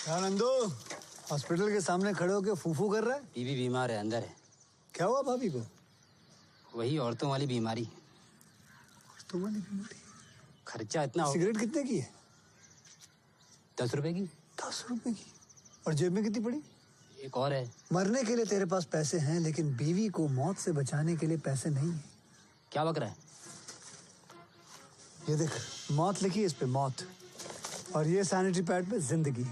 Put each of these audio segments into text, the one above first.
क्या नंदू हॉस्पिटल के सामने खड़े होके फूफू कर रहा है? बीवी बीमार है, अंदर है। क्या हुआ भाभी को? वही औरतों वाली बीमारी। औरतों वाली बीमारी? खर्चा इतना हो। सिगरेट कितने की है? 10 रुपए की। 10 रुपए की? और जेब में कितनी पड़ी? एक और है। मरने के लिए तेरे पास पैसे हैं, लेकिन बीवी को मौत से बचाने के लिए पैसे नहीं है। क्या बक रहा है? ये देख, मौत लिखी है इस पे, मौत। और ये सैनिटरी पैड पे जिंदगी।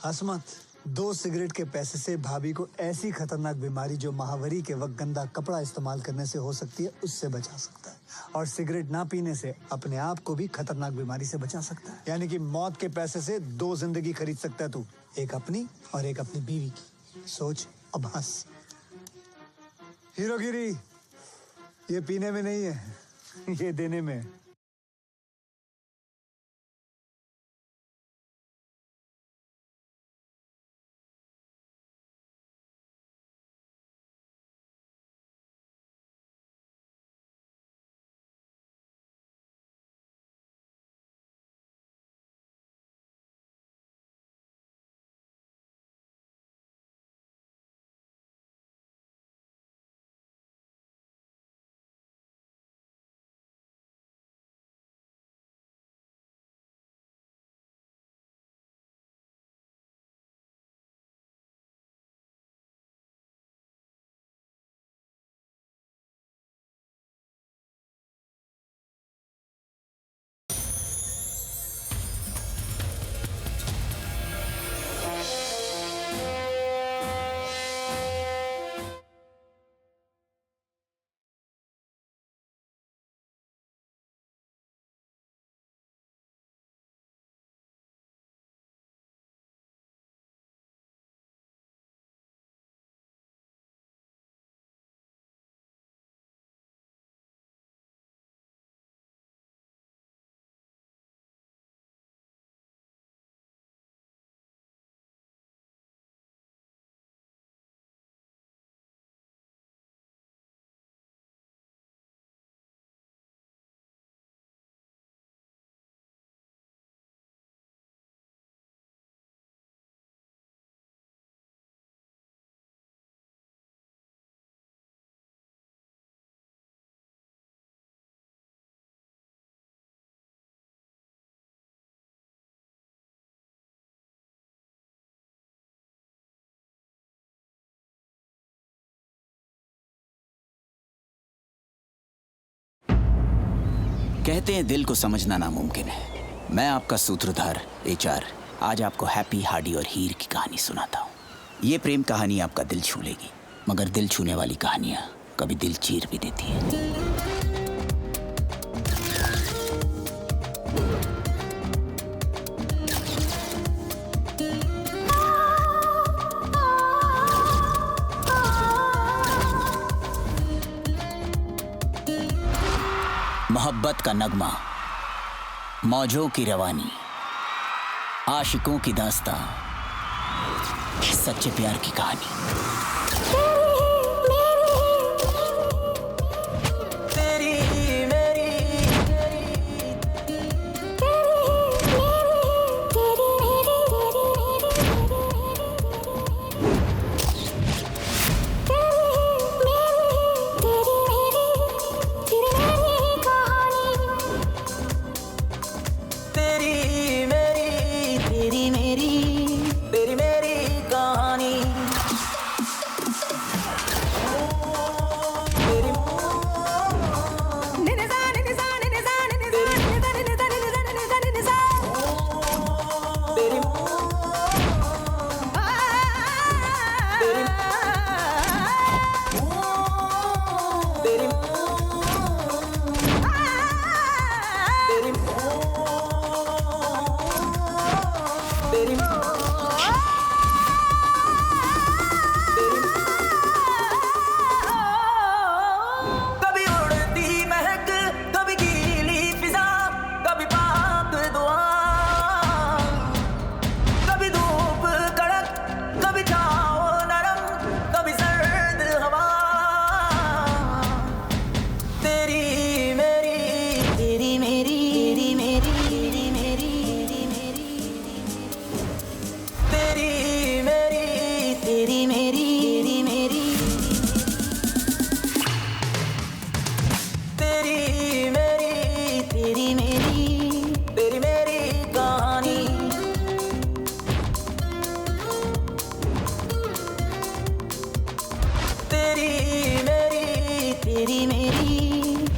हंस मत। 2 सिगरेट के पैसे से भाभी को ऐसी खतरनाक बीमारी जो महावरी के वक्त गंदा कपड़ा इस्तेमाल करने से हो सकती है, उससे बचा सकता है। और सिगरेट ना पीने से अपने आप को भी खतरनाक बीमारी से बचा सकता है। यानी कि मौत के पैसे से 2 जिंदगी खरीद सकता है तू, एक अपनी और एक अपनी बीवी की। सोच, अब हंस। हीरोगिरी ये पीने में नहीं है, ये देने में है। कहते हैं दिल को समझना नामुमकिन है। मैं आपका सूत्रधार एचआर आज आपको हैप्पी, हार्डी और हीर की कहानी सुनाता हूँ। ये प्रेम कहानी आपका दिल छू लेगी, मगर दिल छूने वाली कहानियाँ कभी दिल चीर भी देती है। मोहब्बत का नगमा, मौजों की रवानी, आशिकों की दास्तां, सच्चे प्यार की कहानी।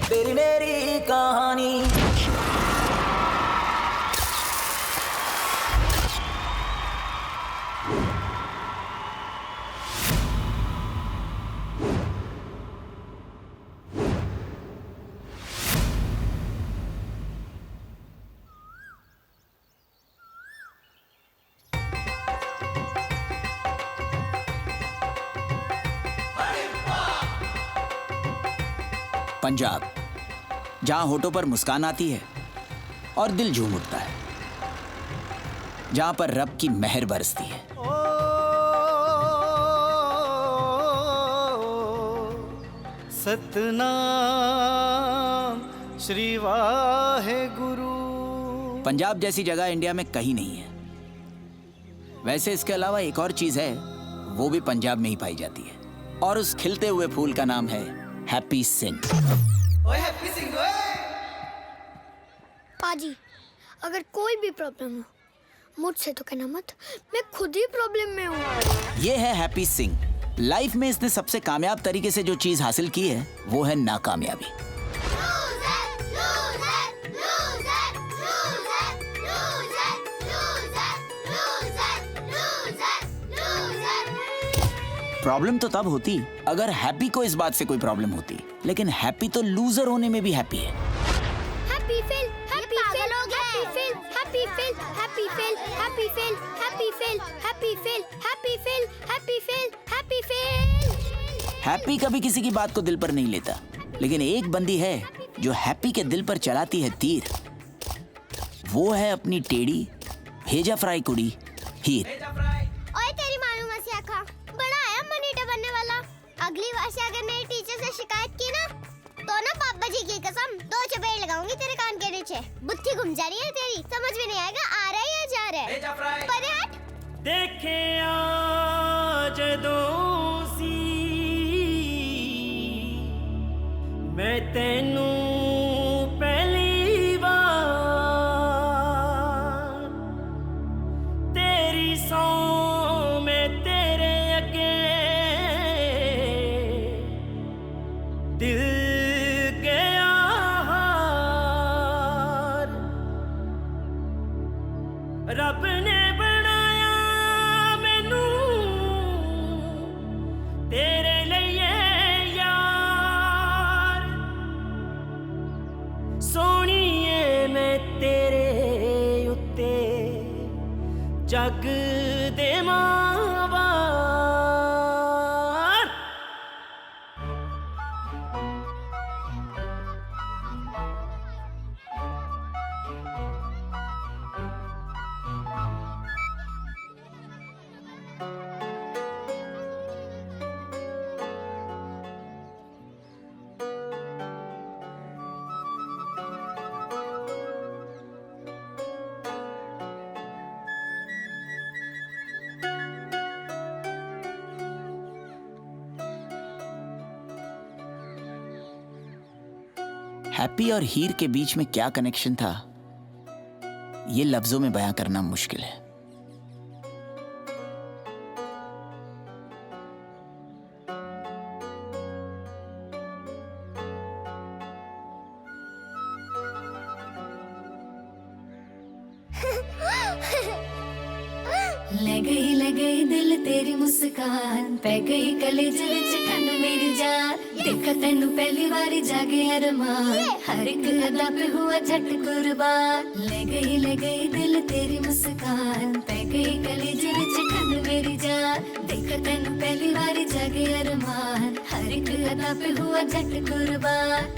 तेरी मेरी कहानी। पंजाब, जहां होठों पर मुस्कान आती है और दिल झूम उठता है, जहां पर रब की मेहर बरसती है। सतनाम श्री वाहेगुरु। पंजाब जैसी जगह इंडिया में कहीं नहीं है। वैसे इसके अलावा एक और चीज है, वो भी पंजाब में ही पाई जाती है, और उस खिलते हुए फूल का नाम है हैप्पी सिंह। ओए हैप्पी सिंह ओए। पाजी, अगर कोई भी प्रॉब्लम हो मुझसे तो कहना मत, मैं खुद ही प्रॉब्लम में हूँ। ये है हैप्पी सिंह। लाइफ में इसने सबसे कामयाब तरीके से जो चीज हासिल की है वो है नाकामयाबी। प्रॉब्लम तो तब होती अगर हैप्पी को इस बात से कोई प्रॉब्लम होती, लेकिन हैप्पी तो लूजर होने में भी हैप्पी है। Happy feel, happy feel, happy feel, happy feel, happy feel, happy feel, happy feel, happy feel, happy feel, happy feel, happy feel. Happy कभी किसी की बात को दिल पर नहीं लेता, लेकिन एक बंदी है जो हैप्पी के दिल पर चलाती है तीर। वो है अपनी टेढ़ी भेजा फ्राई कुड़ी हीर। ओए तेरी मालूम मसिया खा, बड़ा आया मनीटा बनने वाला। अगली बार से अगर मेरे टीचर से शिकायत की ना, तो ना पापा जी की कसम 2 चपेट लगाऊंगी तेरे कान के नीचे। बुद्धि घूम जा रही है तेरी, समझ में नहीं आएगा आ रहा है या जा रहा है। परे हट। देखे आज दोसी मैं तेनू पहली बार, तेरी सौ में तेरे अगे दिल गया हार। रब ने बनाया मैनू तेरे लिए यार, सोहणीए मैं तेरे उत्ते जग दे मावार। हैप्पी और हीर के बीच में क्या कनेक्शन था, ये लफ्जों में बयां करना मुश्किल है। ले गई दिल तेरी मुस्कान, पै गई कलेजे विच ठंड मेरी जान। देखा तेनू पहली बारी जागे अरमान, हर एक अदा पे हुआ झट कुर्बान। ले गई दिल तेरी मुस्कान, पै गई कलेजे विच ठंड मेरी जान। देखा तेनू पहली बारी जागे अरमान, हर एक अदा पे हुआ झट कुर्बान।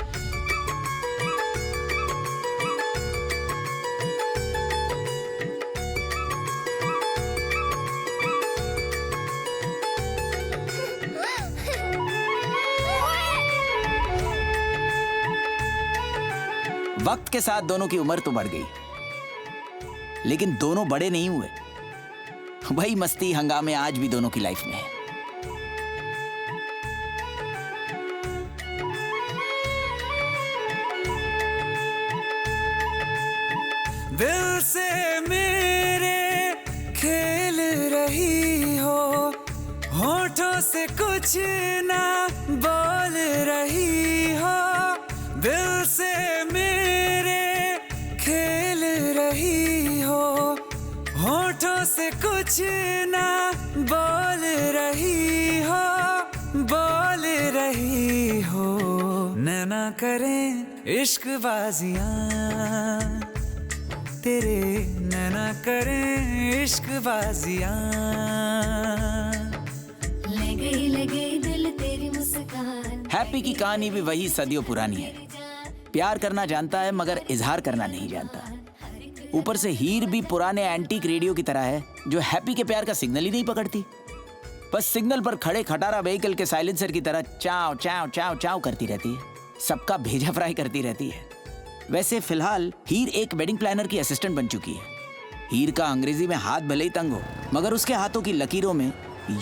वक्त के साथ दोनों की उम्र तो बढ़ गई, लेकिन दोनों बड़े नहीं हुए। वही मस्ती हंगामे आज भी दोनों की लाइफ में है। दिल से मेरे खेल रही हो, होठों से कुछ ना बोल रही हो। दिल लबों से कुछ ना बोल रही हो, बोल रही हो। नैना करें इश्क बाजियां, तेरे नैना करें इश्क बाजियां। ले गई दिल तेरी मुस्कान। हैप्पी की कहानी भी वही सदियों पुरानी है। प्यार करना जानता है मगर इजहार करना नहीं जानता। ऊपर से हीर भी पुराने एंटीक रेडियो की तरह है जो हैप्पी के प्यार का सिग्नल ही नहीं पकड़ती। बस सिग्नल पर खड़े खटारा व्हीकल के साइलेंसर की तरह चाव चाव चाव चाव करती रहती है, सबका भेजा फ्राई करती रहती है। वैसे फिलहाल हीर एक वेडिंग प्लानर की असिस्टेंट बन चुकी है। हीर का अंग्रेजी में हाथ भले ही तंग हो मगर उसके हाथों की लकीरों में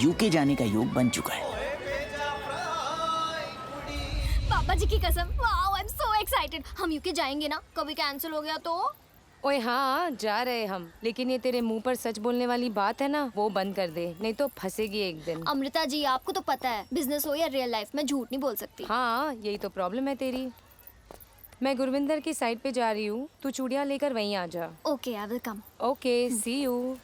यूके जाने का योग बन चुका है। पापा जी की कसम, wow I am so excited. हम यूके जाएंगे ना, कभी कैंसिल हो गया तो? ओए हाँ जा रहे हम, लेकिन ये तेरे मुंह पर सच बोलने वाली बात है ना, वो बंद कर दे, नहीं तो फंसेगी एक दिन। अमृता जी आपको तो पता है बिजनेस हो या रियल लाइफ में झूठ नहीं बोल सकती। हाँ यही तो प्रॉब्लम है तेरी। मैं गुरविंदर की साइड पे जा रही हूँ, तू चूड़ियाँ लेकर वहीं आ जा। Okay I will come. Okay see you.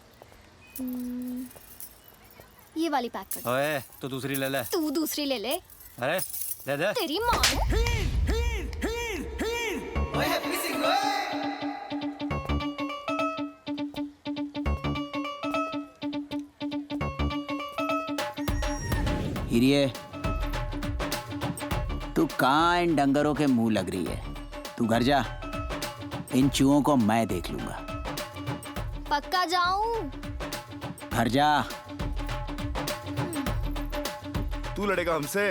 ये वाली पैक कर। ओए तो दूसरी ले ले। तू दूसरी ले ले। अरे दे दे। तेरी माँ। हिरिये, तू कहाँ इन डंगरों के मुंह लग रही है? तू घर जा, इन चूहों को मैं देख लूंगा। पक्का जाऊं? घर जा। तू लड़ेगा हमसे?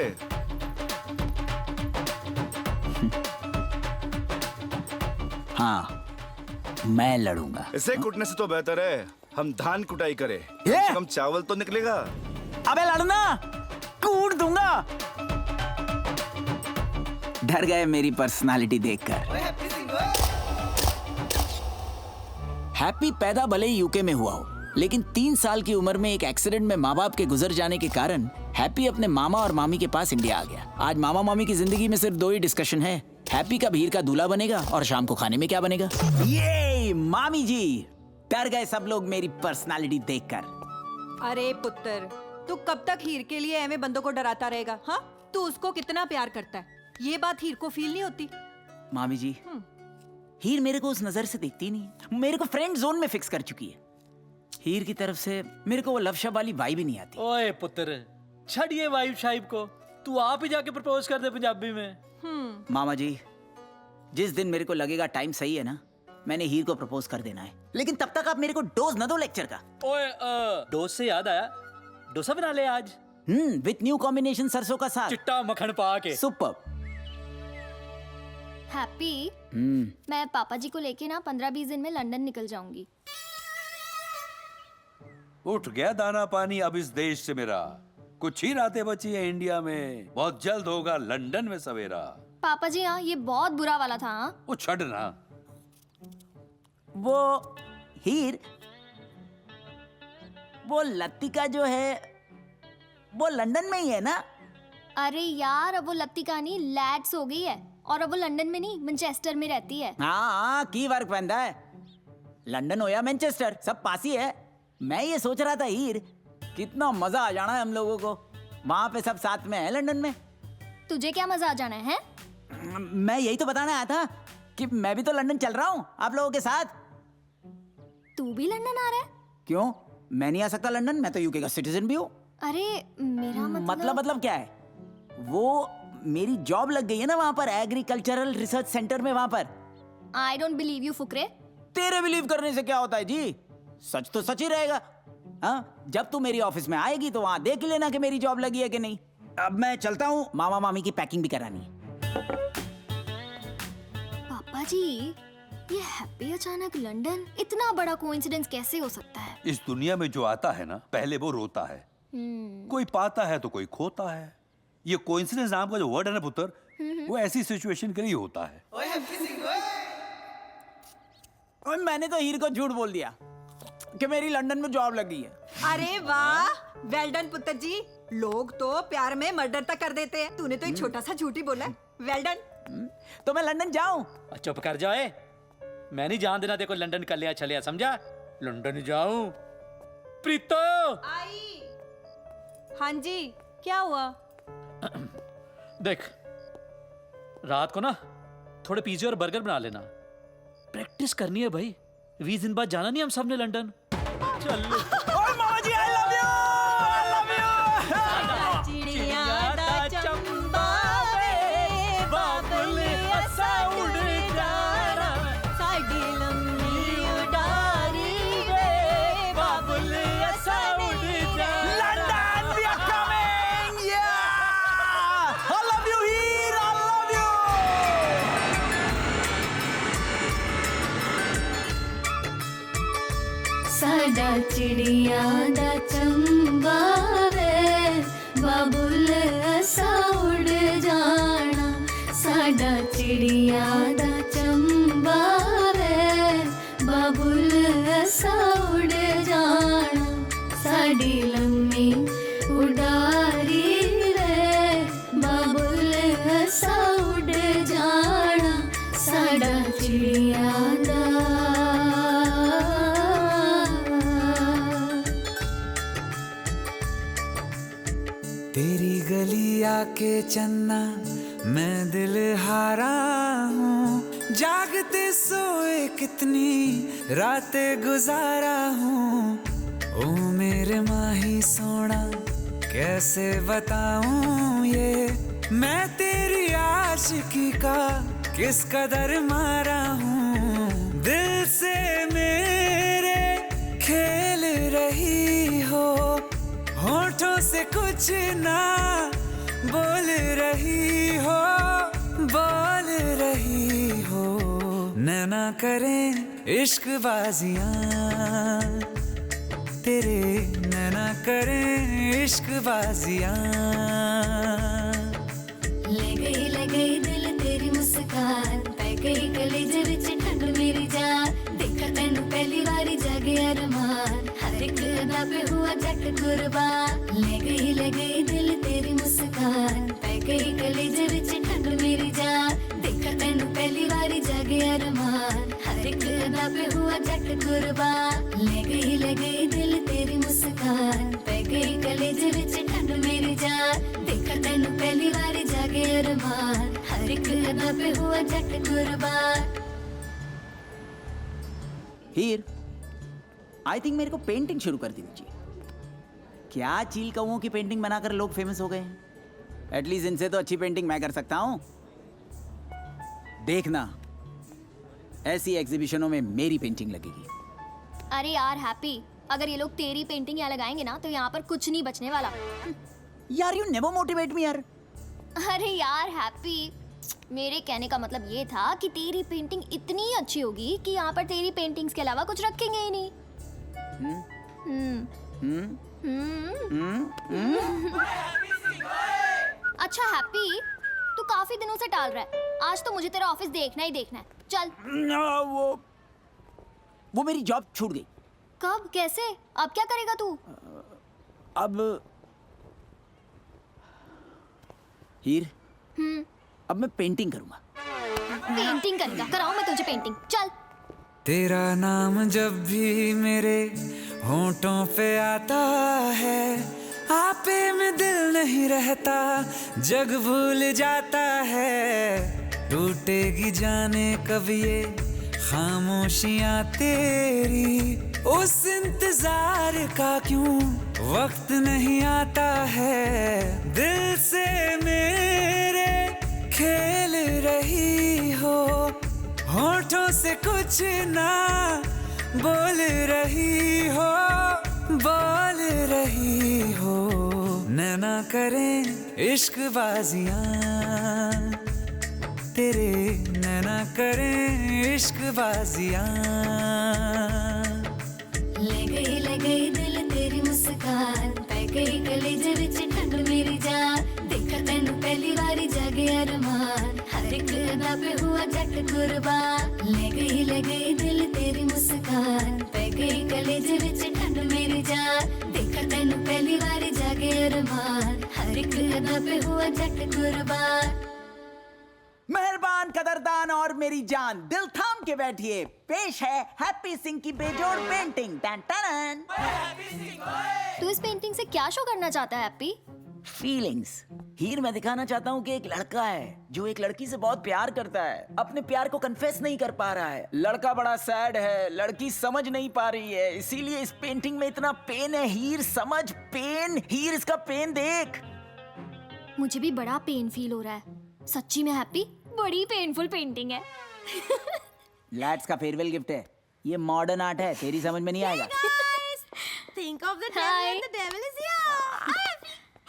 हाँ मैं लड़ूंगा। इसे कुटने से तो बेहतर है हम धान कुटाई करें, कम चावल तो निकलेगा। अबे लड़ना, कूट दूंगा। डर गए मेरी पर्सनालिटी देखकर। हैप्पी पैदा भले ही यूके में हुआ हो, लेकिन 3 साल की उम्र में एक एक्सीडेंट में माँ बाप के गुजर जाने के कारण हैप्पी अपने मामा और मामी के पास इंडिया आ गया। आज मामा मामी की जिंदगी में सिर्फ 2 ही डिस्कशन है, हैप्पी कब हीर का दूल्हा बनेगा और शाम को खाने में क्या बनेगा। ये मामी जी, डर गए सब लोग मेरी पर्सनालिटी देखकर। अरे पुत्र, तू कब तक हीर के लिए ऐਵੇਂ बंदों को डराता रहेगा? हाँ, तू उसको कितना प्यार करता है, ये बात हीर को फील नहीं होती? मामी जी, हीर मेरे को उस नजर से देखती नहीं, मेरे को फ्रेंड जोन में फिक्स कर चुकी है। हीर की तरफ से मेरे को वो लव शब वाली वाइब ही नहीं आती। ओए पुत्र, छड़ ये वाइब शाइब को, तू आप ही जाके प्रपोज कर दे पंजाबी में। मामा जी, जिस दिन मेरे को लगेगा टाइम सही है ना, मैंने हीर को प्रपोज कर देना है। लेकिन तब तक आप मेरे को डोज न दो लेक्चर का। ओए डोज से याद आया, डोसा बना ले आज। विथ न्यू कॉम्बिनेशन सरसों का साग, चिट्टा मक्खन पा के। सुपर। हैप्पी, मैं पापा जी को लेके ना 15-20 दिन में लंदन निकल जाऊंगी। उठ गया दाना पानी अब इस देश से मेरा, कुछ ही रातें बची है इंडिया में, बहुत जल्द होगा लंदन में सवेरा। पापा जी हाँ, ये बहुत बुरा वाला था। हाँ वो छड़ ना, वो हीर, वो लतिका जो है वो लंदन में ही है ना? अरे यार, अब वो लत्ती कहानी लैड्स हो गई है और अब वो लंदन में नहीं मैनचेस्टर में रहती है। हाँ की फर्क पैंदा है, लंदन हो या मैनचेस्टर सब पास ही है। मैं ये सोच रहा था हीर, कितना मजा आ जाना है हम लोगों को, वहां पे सब साथ में है लंदन में। तुझे क्या मजा आ जाना है? मैं यही तो बताने आया था कि मैं भी तो लंदन चल रहा हूँ आप लोगों के साथ। तू भी लंदन आ रहा है? क्यों, मैं नहीं आ सकता लंदन? मैं तो यूके का सिटीजन भी हूँ। अरे मेरा मतलब क्या है, वो मेरी जॉब लग गई है ना वहाँ पर, एग्रीकल्चरल रिसर्च सेंटर में वहाँ पर। I don't believe you Fukrey. तेरे बिलीव करने से क्या होता है जी, सच तो सच ही रहेगा। हाँ, जब तू मेरी ऑफिस में आएगी तो वहाँ देख लेना कि मेरी जॉब लगी है कि नहीं। अब मैं चलता हूँ, मामा मामी की पैकिंग भी करानी है। पापा जी, ये हैप्पी अचानक लंदन, इतना बड़ा कोइंसिडेंस कैसे हो सकता है? इस दुनिया में जो आता है ना, पहले वो रोता है, कोई पाता है तो कोई खोता है। ये कोइंसिडेंस नाम का जो वर्ड है ना पुत्र, वो ऐसी सिचुएशन के लिए होता है। और मैंने तो हीर को झूठ बोल दिया कि मेरी लंदन में जॉब लगी है। अरे वाह, वेल डन पुत्र जी। लोग तो प्यार में मर्डर तक कर देते हैं, तूने तो एक छोटा सा झूठ ही बोला है। Well done. तो मैं लंदन जाऊं? चुप कर जाए, मैं नहीं जान देना देखो लंदन कर लिया चलिया, समझा? लंदन जाऊं प्रीतो। आई। हाँ जी, क्या हुआ? देख, रात को ना थोड़े पिज़्ज़ा और बर्गर बना लेना। प्रैक्टिस करनी है भाई, 20 दिन बाद जाना नहीं हम सबने लंदन। चल। ओए मामा जी, I love you, I love you। चिड़िया दा चंबा वे बाबल असा उड़ जाना, साडी लम्मी उडारी वे बाबल असा उड़ जाना। London, we are coming, yeah। I love you here, I love you। साडा चिड़िया दा चंबा वे बाबुल असा उड़ जाना, साडा चिड़िया दा चंबा वे बाबुल असा उड़ जाना, साडी लम्मी उडारी रे बाबुल असा उड़ जाना, साडा चिड़िया दा। तेरी गली आके चन्ना मैं दिल हारा हूँ, जागते सोए कितनी रातें गुजारा हूँ। ओ मेरे माही सोना कैसे बताऊँ ये, मैं तेरी आशिकी का किस कदर मारा हूँ। दिल से मेरे खेल रही हो, होठों से कुछ ना बोल रही हो, बोल रही हो। नैना करें इश्क बाजियां, तेरे नैना करें इश्क बाजियां। ले गई दिल तेरी मुस्कान, पै गई कलेजे विच ठंड मेरी जान, देखा तैनू पहली बारी जागे अरमान, हर एक अदा पे हुआ जट कुर्बान। ले गई दिल तेरी मुस्कान, पै गई कलेजे विच ठंड मेरी जान, देखा तैनू पहली बारी जागे अरमान, हर एक अदा पे हुआ जट कुर्बान। ले गई दिल तेरी मुस्कान, पै गई कलेजे विच ठंड मेरी जान, देखा तैनू पहली बारी जागे अरमान, हर एक अदा पे हुआ जट कुर्बान। हीर, आई थिंक मेरे को पेंटिंग शुरू कर देनी चाहिए। क्या चील कौओं की पेंटिंग बनाकर लोग फेमस हो गए हैं। एटलीस्ट इनसे तो अच्छी पेंटिंग मैं कर सकता हूँ। देखना, ऐसी एग्जीबिशनों में मेरी पेंटिंग लगेगी। अरे यार हैप्पी, अगर ये लोग तेरी पेंटिंग यहाँ लगाएंगे ना तो यहाँ पर कुछ नहीं बचने वाला। यार यू नेवर मोटिवेट मी यार। अरे यार हैप्पी, मेरे कहने का मतलब ये था कि तेरी पेंटिंग इतनी अच्छी होगी कि यहाँ पर तेरी पेंटिंग्स के अलावा कुछ रखेंगे ही नहीं। अच्छा हैप्पी, तू काफी दिनों से टाल रहा है, आज तो मुझे तेरा ऑफिस देखना ही देखना है। चल। वो मेरी जॉब छूट गई। कब, कैसे, अब क्या करेगा तू? अब हीर, अब मैं पेंटिंग करूंगा। पेंटिंग करेगा? कराऊं मैं तुझे पेंटिंग, चल। तेरा नाम जब भी मेरे होंठों पे आता है, आपे में दिल नहीं रहता, जग भूल जाता है। टूटेगी जाने कब ये खामोशियां तेरी, उस इंतजार का क्यों वक्त नहीं आता है। दिल से मेरे खेल रही हो, होठों से कुछ ना बोल रही हो, बोल रही हो। नैना करें इश्क बाजियां, तेरे नैना करें इश्क बाजियां। ले गई दिल तेरी मुस्कान, पै गई कलेजे विच ठंड मेरी जान, देखा तैनू पहली बारी जागे अरमान, हर एक अदा पे हुआ जट कुर्बान। ले गई दिल तेरी मुस्कान, पै गई कलेजे विच ठंड मेरी जान, देखा तैनू पहली बारी जागे अरमान, हर एक अदा पे हुआ जट कुर्बान। मेहरबान मेहमान, कदरदान और मेरी जान, दिल थाम के बैठिए, पेश है हैप्पी सिंह की बेजोड़ पेंटिंग। Ton ton. तू इस पेंटिंग से क्या शो करना चाहता है हैप्पी? फीलिंग्स। हीर, मैं दिखाना चाहता हूँ कि एक लड़का है जो एक लड़की से बहुत प्यार करता है, अपने प्यार को कन्फेस नहीं कर पा रहा है। लड़का बड़ा सैड है, लड़की समझ नहीं पा रही है, इसीलिए इस पेंटिंग में इतना पेन है। हीर समझ पेन, हीर इसका पेन देख। मुझे भी बड़ा पेन फील हो रहा है सच्ची में हैप्पी, बड़ी पेनफुल पेंटिंग है। लैट्स का फेयरवेल गिफ्ट है, ये मॉडर्न आर्ट है, तेरी समझ में नहीं आएगा। Think of the devil and the devil is here.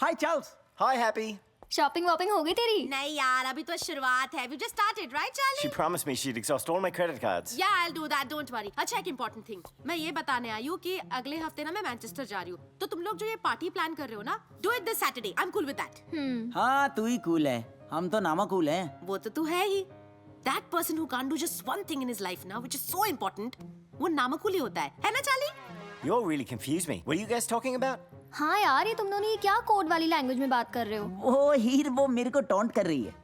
Hi Charles. Hi, Happy. Shopping वॉपिंग हो गई तेरी? नहीं यार, अभी तो शुरुआत है. We just started, right, Charlie? She promised me she'd exhaust all my credit cards. Yeah, I'll do that. Don't worry. अच्छा, एक important thing. मैं ये बताने आई हूँ कि अगले हफ्ते ना मैं मैनचेस्टर जा रही हूँ. तो तुम लोग जो ये पार्टी प्लान कर रहे हो ना, do it this Saturday. I'm cool with that. हाँ, तू ही कूल है, हम तो नामा कूल हैं। वो तो तू है ही. That person who can't do just one thing in his life now, which is so important, वो नामकुल ही होता है ना Charlie? You're really confused me. What are you guys talking about? हाँ यार, ये तुम दोनों ये क्या कोड वाली लैंग्वेज में बात कर रहे हो? वो हीर, वो मेरे को टॉन्ट कर रही है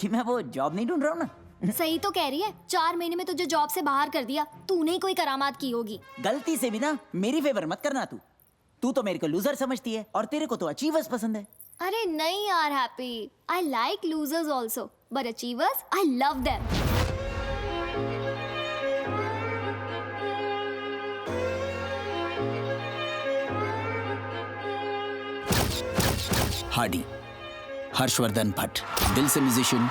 कि मैं वो जॉब नहीं ढूंढ रहा हूँ ना। सही तो कह रही है, 4 महीने में तुझे जॉब से बाहर कर दिया, तूने ही कोई करामात की होगी। गलती से भी ना मेरी फेवर मत करना। तू तो मेरे को लूजर समझती है और तेरे को तो अचीवर्स पसंद है। अरे नहीं यार happy, I like losers also, but achievers I love them. Hardy, Harshvardhan Bhatt, दिल से म्यूजिशियन,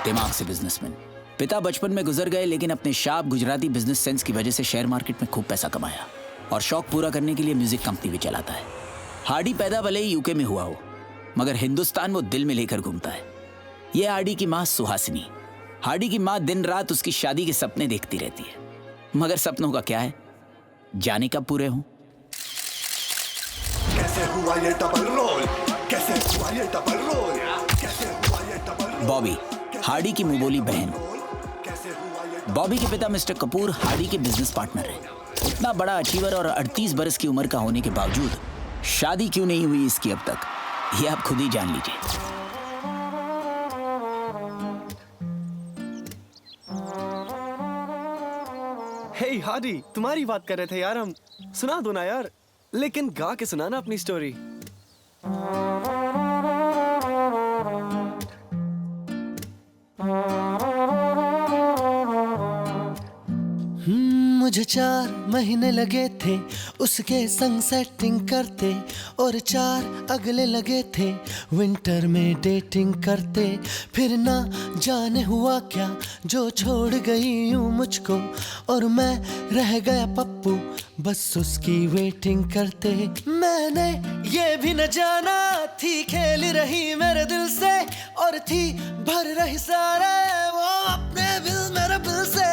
दिमाग से बिजनेसमैन। पिता बचपन में गुजर गए, लेकिन अपने शार्प गुजराती बिजनेस सेंस की वजह से शेयर मार्केट में खूब पैसा कमाया और शौक पूरा करने के लिए म्यूजिक कंपनी भी चलाता है। हार्डी पैदा भले ही यूके में हुआ हो, मगर हिंदुस्तान वो दिल में लेकर घूमता है। ये हार्डी की माँ सुहासिनी। हार्डी की माँ दिन रात उसकी शादी के सपने देखती रहती है, मगर सपनों का क्या है, जाने कब पूरे हों। कैसे हुआ ये डबल रोल, कैसे हुआ ये डबल रोल, कैसे हुआ ये डबल रोल। बॉबी, हार्डी की मुंहबोली बहन। बॉबी के पिता मिस्टर कपूर हार्डी के बिजनेस पार्टनर हैं। इतना बड़ा अचीवर और 38 बरस की उम्र का होने के बावजूद शादी क्यों नहीं हुई इसकी अब तक, ये आप खुद ही जान लीजिए। हे हार्डी, तुम्हारी बात कर रहे थे यार हम। सुना दो ना यार, लेकिन गा के सुना ना अपनी स्टोरी। मुझे 4 महीने लगे थे उसके संग सेटिंग करते, और 4 अगले लगे थे विंटर में डेटिंग करते। फिर ना जाने हुआ क्या जो छोड़ गई यूं मुझको, और मैं रह गया पप्पू बस उसकी वेटिंग करते। मैंने ये भी न जाना थी खेल रही मेरे दिल से, और थी भर रही सारा वो अपने बिल मेरे बिल से।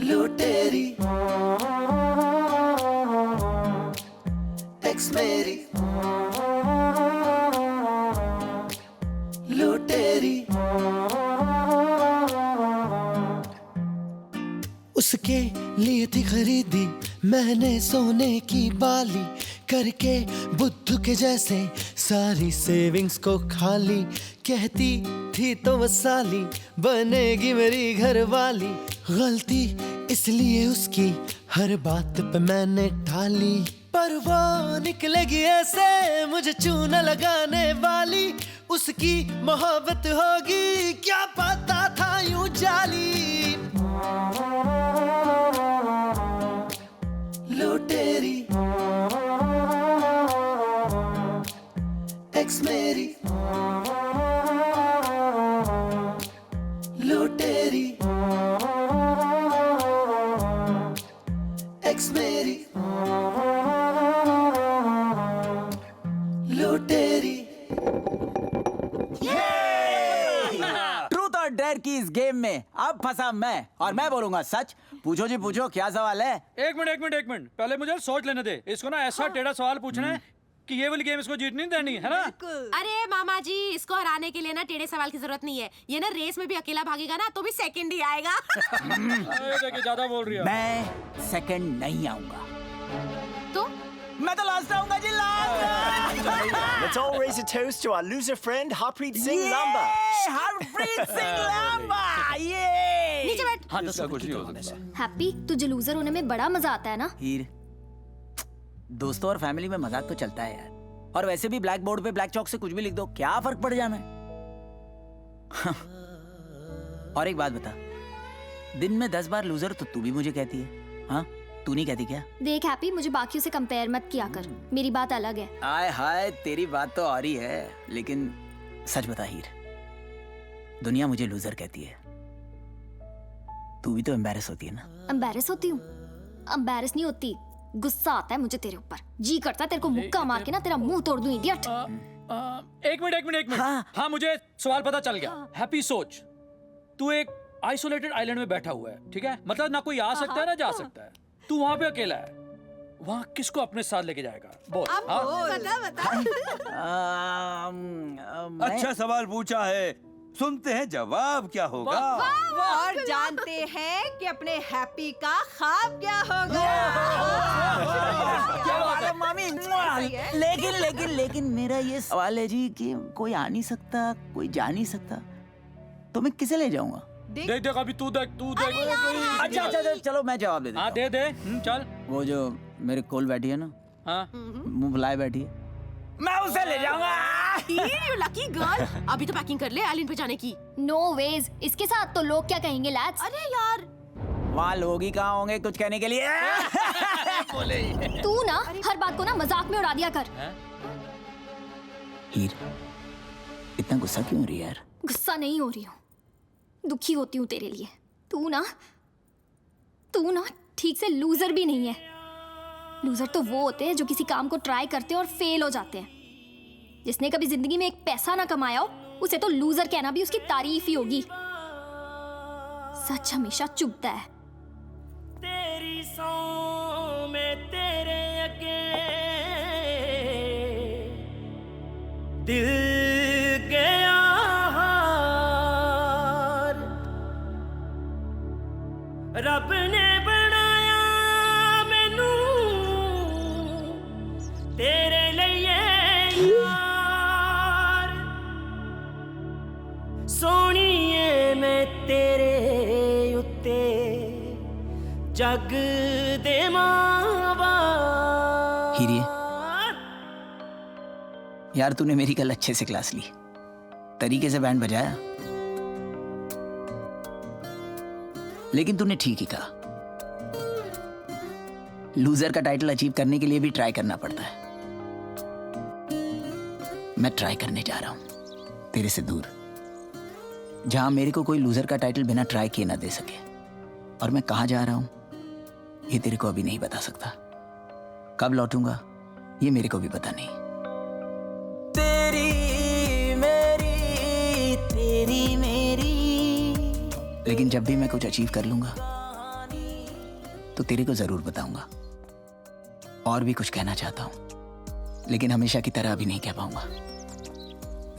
लुटेरी एक्स मेरी, लुटेरी। उसके लिए थी खरीदी मैंने सोने की बाली, करके बुद्ध के जैसे सारी सेविंग्स को खाली। कहती थी तो वो साली बनेगी मेरी घर वाली, गलती इसलिए उसकी हर बात पे मैंने ढाली। पर वो निकलेगी ऐसे मुझे चूना लगाने वाली, उसकी मोहब्बत होगी क्या पता था यूं जाली। लुटेरी एक्स मेरी, लुटेरी एक्स मेरी, लुटेरी। ट्रूथ और डेयर की इस गेम में अब फंसा मैं, और मैं बोलूंगा सच। पूछो जी पूछो, क्या सवाल है? एक मिनट, पहले मुझे सोच लेने दे। इसको ना ऐसा टेढ़ा सवाल पूछना है कि ये वाली गेम इसको जीतनी देनी है ना। अरे मामा जी, इसको हराने के लिए ना टेढ़े सवाल की जरूरत नहीं है। ये ना रेस में भी अकेला भागेगा ना तो भी सेकंड ही आएगा। देखिए ज्यादा बोल रही है। मैं सेकंड नहीं आऊंगा। तो मैं तो लास्ट आऊंगा जी, last. Let's all raise a toast to our loser friend Harpreet Singh Lamba. Harpreet Singh Lamba, ये। नीचे बैठ। हाँ, इसका कुछ नहीं हो सकता। हैप्पी, तुझे लूजर होने में बड़ा मजा आता है ना? हीर, दोस्तों और फैमिली में मजाक तो चलता है यार, और वैसे भी ब्लैक बोर्ड पे ब्लैक चौक से कुछ भी लिख दो, क्या फर्क पड़ जाना है। और एक बात बता, दिन में 10 बार लूजर तो तू भी मुझे कहती है, हाँ? तू नहीं कहती क्या? देख हैप्पी, मुझे बाकियों से कंपेयर मत किया कर, मेरी बात अलग है। आय हाय, तेरी बात तो और ही है, लेकिन सच बता हीर, दुनिया मुझे लूजर कहती है, तू भी तो एम्बैरेस होती है ना? एम्बैरेस होती हूँ? एम्बैरेस नहीं होती, गुस्सा आता है मुझे तेरे ऊपर, जी करता है तेरे को मुक्का मार के ना तेरा मुंह तोड़ दूं, इडियट। एक मिनट। हाँ, मुझे सवाल पता चल गया। हैप्पी, सोच, तू एक आइसोलेटेड आइलैंड में बैठा हुआ है, ठीक है? मतलब ना कोई आ सकता है ना जा सकता है, तू वहां पे अकेला है, वहां किसको अपने साथ लेके जाएगा? बोल। अच्छा सवाल पूछा है, सुनते हैं जवाब क्या होगा। और जानते हैं कि अपने हैप्पी का ख्वाब क्या होगा। क्या बात है मामी। लेकिन मेरा ये सवाल है जी कि कोई आ नहीं सकता, कोई जा नहीं सकता, तो मैं किसे ले जाऊंगा? देख अभी तू देख। अच्छा, चलो मैं जवाब दे देता हूं। हाँ, दे चल। वो जो मेरे कोल बैठी है ना, हाँ, मुंह फुलाए बैठी है, मैं उसे ले जाऊंगा। You lucky girl. अभी तो पैकिंग कर ले आइलैंड पे जाने की। नो वेज, इसके साथ तो लोग क्या कहेंगे लैड्स? अरे यार, वहाँ लोग ही कहाँ होंगे कुछ कहने के लिए। तू ना हर बात को ना मजाक में उड़ा दिया कर। हीर, इतना गुस्सा क्यों हो रही है यार? गुस्सा नहीं हो रही हूँ, दुखी होती हूँ तेरे लिए। तू ना ठीक से लूजर भी नहीं है। लूजर तो वो होते हैं जो किसी काम को ट्राई करते हैं और फेल हो जाते हैं। जिसने कभी जिंदगी में एक पैसा ना कमाया हो, उसे तो लूजर कहना भी उसकी तारीफ ही होगी। सच हमेशा चुभता है। तेरी सौ में तेरे अगे दिल गया हार, रब ने बनाया मैनू तेरे लिए यार, सोनिए मैं तेरे उत्ते जग दे मावा। हीरे, यार तूने मेरी कल अच्छे से क्लास ली, तरीके से बैंड बजाया, लेकिन तूने ठीक ही कहा, लूजर का टाइटल अचीव करने के लिए भी ट्राई करना पड़ता है। मैं ट्राई करने जा रहा हूं तेरे से दूर, जहां मेरे को कोई लूजर का टाइटल बिना ट्राई किए ना दे सके। और मैं कहां जा रहा हूं ये तेरे को अभी नहीं बता सकता, कब लौटूंगा ये मेरे को भी पता नहीं। तेरी मेरी लेकिन जब भी मैं कुछ अचीव कर लूंगा तो तेरे को जरूर बताऊंगा। और भी कुछ कहना चाहता हूं, लेकिन हमेशा की तरह अभी नहीं कह पाऊंगा।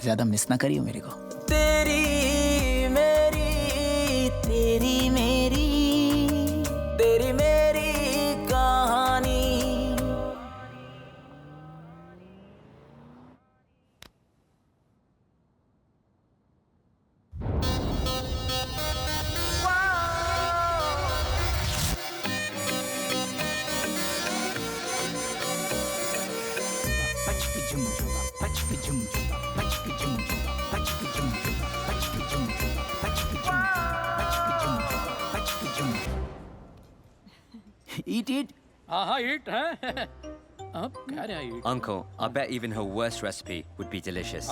ज्यादा मिस ना करियो मेरे को। तेरी मेरी कहानी। Eat. हाँ, eat है। अब क्या रहा eat? Uncle, I bet even her worst recipe would be delicious.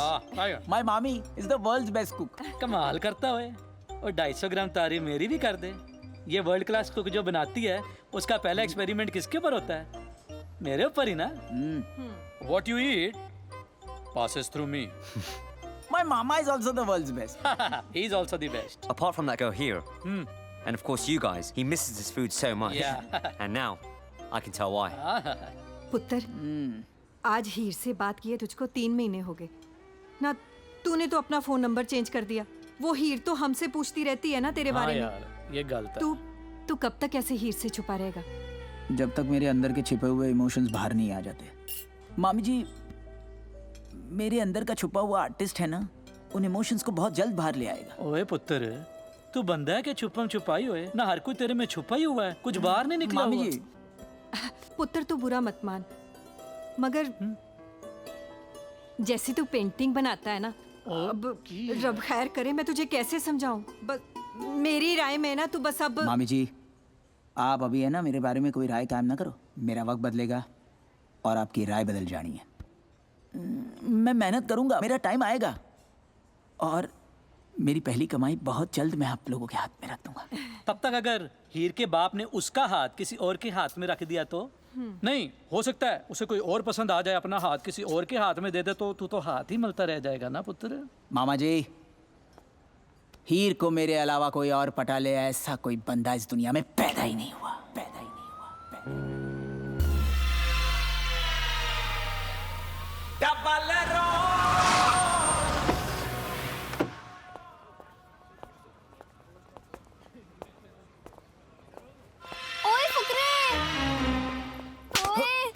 My mommy is the world's best cook. कमाल करता है। और 250 ग्राम तारी मेरी भी कर दे। ये वर्ल्ड क्लास कुक जो बनाती है, उसका पहला एक्सपेरिमेंट किसके ऊपर होता है? मेरे ऊपर ही ना। What you eat passes through me. My mama is also the world's best. He's also the best. Apart from that girl here, and of course you guys, he misses his food so much. Yeah. And now, I can tell why. पुत्र, आज हीर से बात किए तुझको 3 महीने हो गए ना। तूने तो अपना फोन नंबर चेंज कर दिया। वो हीर तो हमसे पूछती रहती है ना तेरे बारे में। यार, ये गलत है। तू कब तक ऐसे हीर से छुपा रहेगा? जब तक मेरे अंदर के छिपे हुए इमोशंस बाहर नहीं आ जाते। मामी जी, मेरे अंदर का छुपा हुआ आर्टिस्ट है ना, उन इमोशंस को बहुत जल्द बाहर ले आएगा। ओए पुत्र, तू बंदा है कि छुपम छुपाई हुए ना, हर कोई तेरे में छुपा ही हुआ है, कुछ बाहर नहीं निकला। मामी जी, पुत्र तो बुरा मत मान, मगर जैसे तू पेंटिंग बनाता है ना, अब रब खैर करे, मैं तुझे कैसे समझाऊं। बस मेरी राय में ना तू बस अब। मामी जी, आप अभी है ना मेरे बारे में कोई राय कायम ना करो। मेरा वक्त बदलेगा और आपकी राय बदल जानी है। मैं मेहनत करूंगा, मेरा टाइम आएगा और मेरी पहली कमाई बहुत जल्द मैं आप लोगों के हाथ में रख दूंगा। तब तक अगर हीर के बाप ने उसका हाथ किसी और के हाथ में रख दिया तो नहीं हो सकता है उसे कोई और पसंद आ जाए, अपना हाथ किसी और के हाथ में दे दे तो तू तो हाथ ही मलता रह जाएगा ना पुत्र। मामा जी, हीर को मेरे अलावा कोई और पटा ले, ऐसा कोई बंदा इस दुनिया में पैदा ही नहीं हुआ। ओए फुकरे, ओए,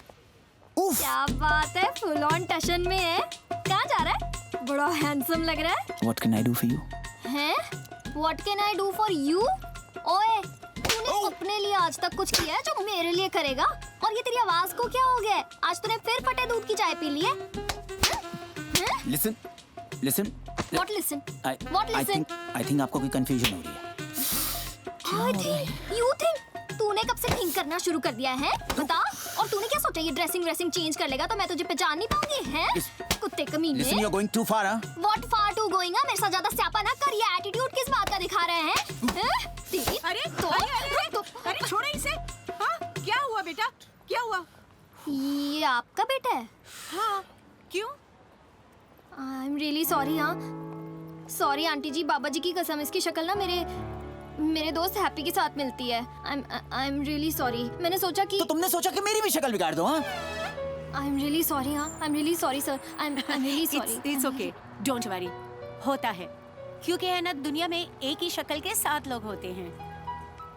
क्या बात है, फुल ऑन टशन में है। कहाँ जा रहा है? बड़ा हैंडसम लग रहा है। What can I do for you? हैं? What can I do for you? ओए, तूने अपने लिए आज तक कुछ किया है जो मेरे लिए करेगा? और ये तेरी आवाज को क्या हो गया है? आज तूने फिर फटे दूध की चाय पी ली है? Listen, listen. What listen? What listen? I think आपको कोई confusion हो रही है। I think, you think? तूने कब से थिंक करना शुरू कर दिया है? बता। और तूने क्या सोचा ये ड्रेसिंग चेंज कर लेगा तो मैं तुझे पहचान नहीं पाऊंगी? हैं? कुत्ते कमीने। Listen, you're going too far, huh? What far too going? मेरे साथ ज्यादा स्यापा ना कर। ये एटीट्यूड किस बात का दिखा रहे हैं? तेरी अरे अरे छोड़ो इसे। हाँ, क्या हुआ बेटा, क्या हुआ? ये आपका बेटा है? हाँ, क्यों? I'm really sorry। हाँ, सॉरी आंटी जी, बाबा जी की कसम, इसकी शक्ल ना मेरे दोस्त हैप्पी के साथ मिलती है। I'm really sorry। मैंने सोचा कि तो तुमने सोचा कि मेरी भी शक्ल बिगाड़ दो, हाँ? I'm really sorry। हाँ, I'm really sorry sir। I'm really sorry। It's okay, don't worry। होता है, क्योंकि है ना दुनिया में एक ही शक्ल के 7 लोग होते हैं।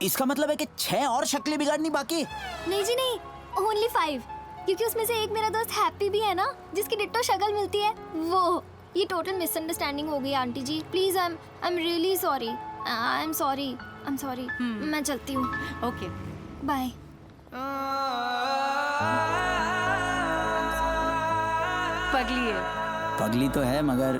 इसका मतलब है कि 6 और शक्लें बिगाड़नी बाकी? नहीं जी नहीं, only 5। क्योंकि उसमें से एक मेरा दोस्त हैप्पी भी है ना, जिसकी डिट्टो शक्ल मिलती है वो। ये टोटल मिसअंडरस्टैंडिंग हो गई aunty ji, please. I'm really sorry। I'm sorry। मैं चलती हूँ। Okay, bye. पगली है। पगली तो है मगर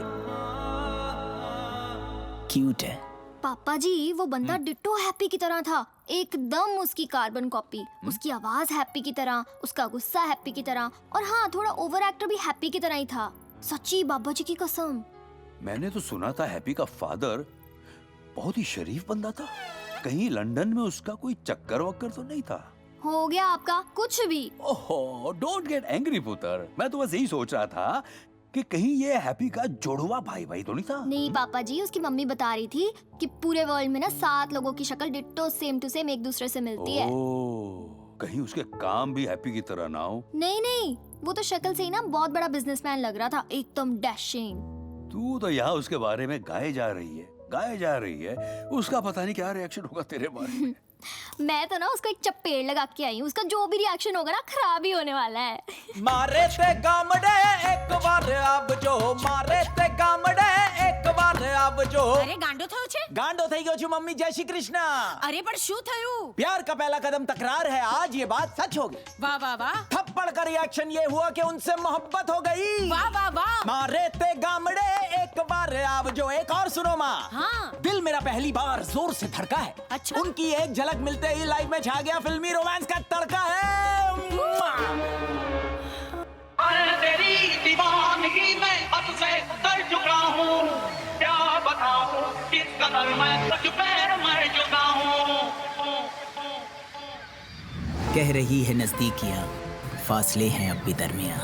क्यूट है। पापा जी, वो बंदा डिट्टो हैप्पी की तरह था, एकदम उसकी कार्बन कॉपी। उसकी आवाज हैप्पी की तरह, उसका गुस्सा हैप्पी की तरह, और हाँ, थोड़ा ओवर एक्टर भी हैप्पी की तरह ही था। सच्ची, बाबा जी की कसम। मैंने तो सुना था हैप्पी का फादर बहुत ही शरीफ बंदा था। कहीं लंदन में उसका कोई चक्कर वक्कर तो नहीं था? हो गया आपका कुछ भी। ओहो, डोंट गेट एंग्री पुत्र। मैं तो बस यही सोच रहा था कि कहीं ये हैप्पी का जोड़वा भाई तो नहीं था? नहीं पापा जी, उसकी मम्मी बता रही थी कि पूरे वर्ल्ड में ना 7 लोगों की शक्ल डिट्टो सेम टू सेम एक दूसरे से मिलती है। कहीं उसके काम भी हैप्पी की तरह ना हो? नहीं, वो तो शक्ल से ही ना बहुत बड़ा बिजनेसमैन लग रहा था, एकदम डैशिंग। तू तो यहाँ उसके बारे में गाए जा रही है। उसका पता नहीं क्या रिएक्शन होगा तेरे बारे में। मैं तो ना उसको एक चपेड़ लगा के आई हूँ, उसका जो भी रिएक्शन होगा ना खराब ही होने वाला है। मारे ते गामड़े एक बार अब जो, मारे ते गामड़े एक बार अब जो। अरे गांडो थयो छे? गांडो થઈ ગયો છું મમ્મી। जय श्री कृष्णा। अरे पर शू थયું? प्यार का पहला कदम तकरार है, आज ये बात सच होगी। वाह वाह वाह। थप्पड़ का रिएक्शन ये हुआ कि उनसे मोहब्बत हो गई। वाह वाह वाह। मारे ते गामड़े एक बार अब जो। एक और सुनो माँ। हाँ। दिल मेरा पहली बार जोर से धड़का है। अच्छा। उनकी एक झलक मिलते ही लाइफ में छा गया फिल्मी रोमांस का तड़का है। तेरी दीवानगी में अब से उतर चुका हूँ, क्या बताऊँ किस कदर मैं तुझ पे मर चुका हूँ। कह रही है नजदीकियां, फासले हैं अब भी दरमियां।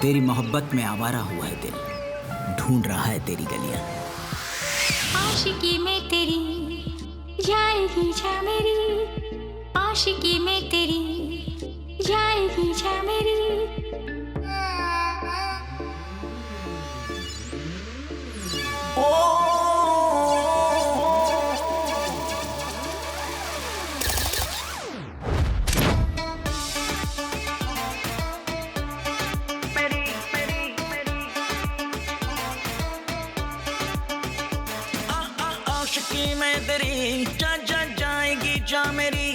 तेरी मोहब्बत में आवारा हुआ है दिल, ढूंढ रहा है तेरी गलियां। आशिकी में तेरी जाएगी जा मेरी, आशिकी में तेरी जाएगी जा मेरी। आशिकी में तेरी जा जा जाएगी जा मेरी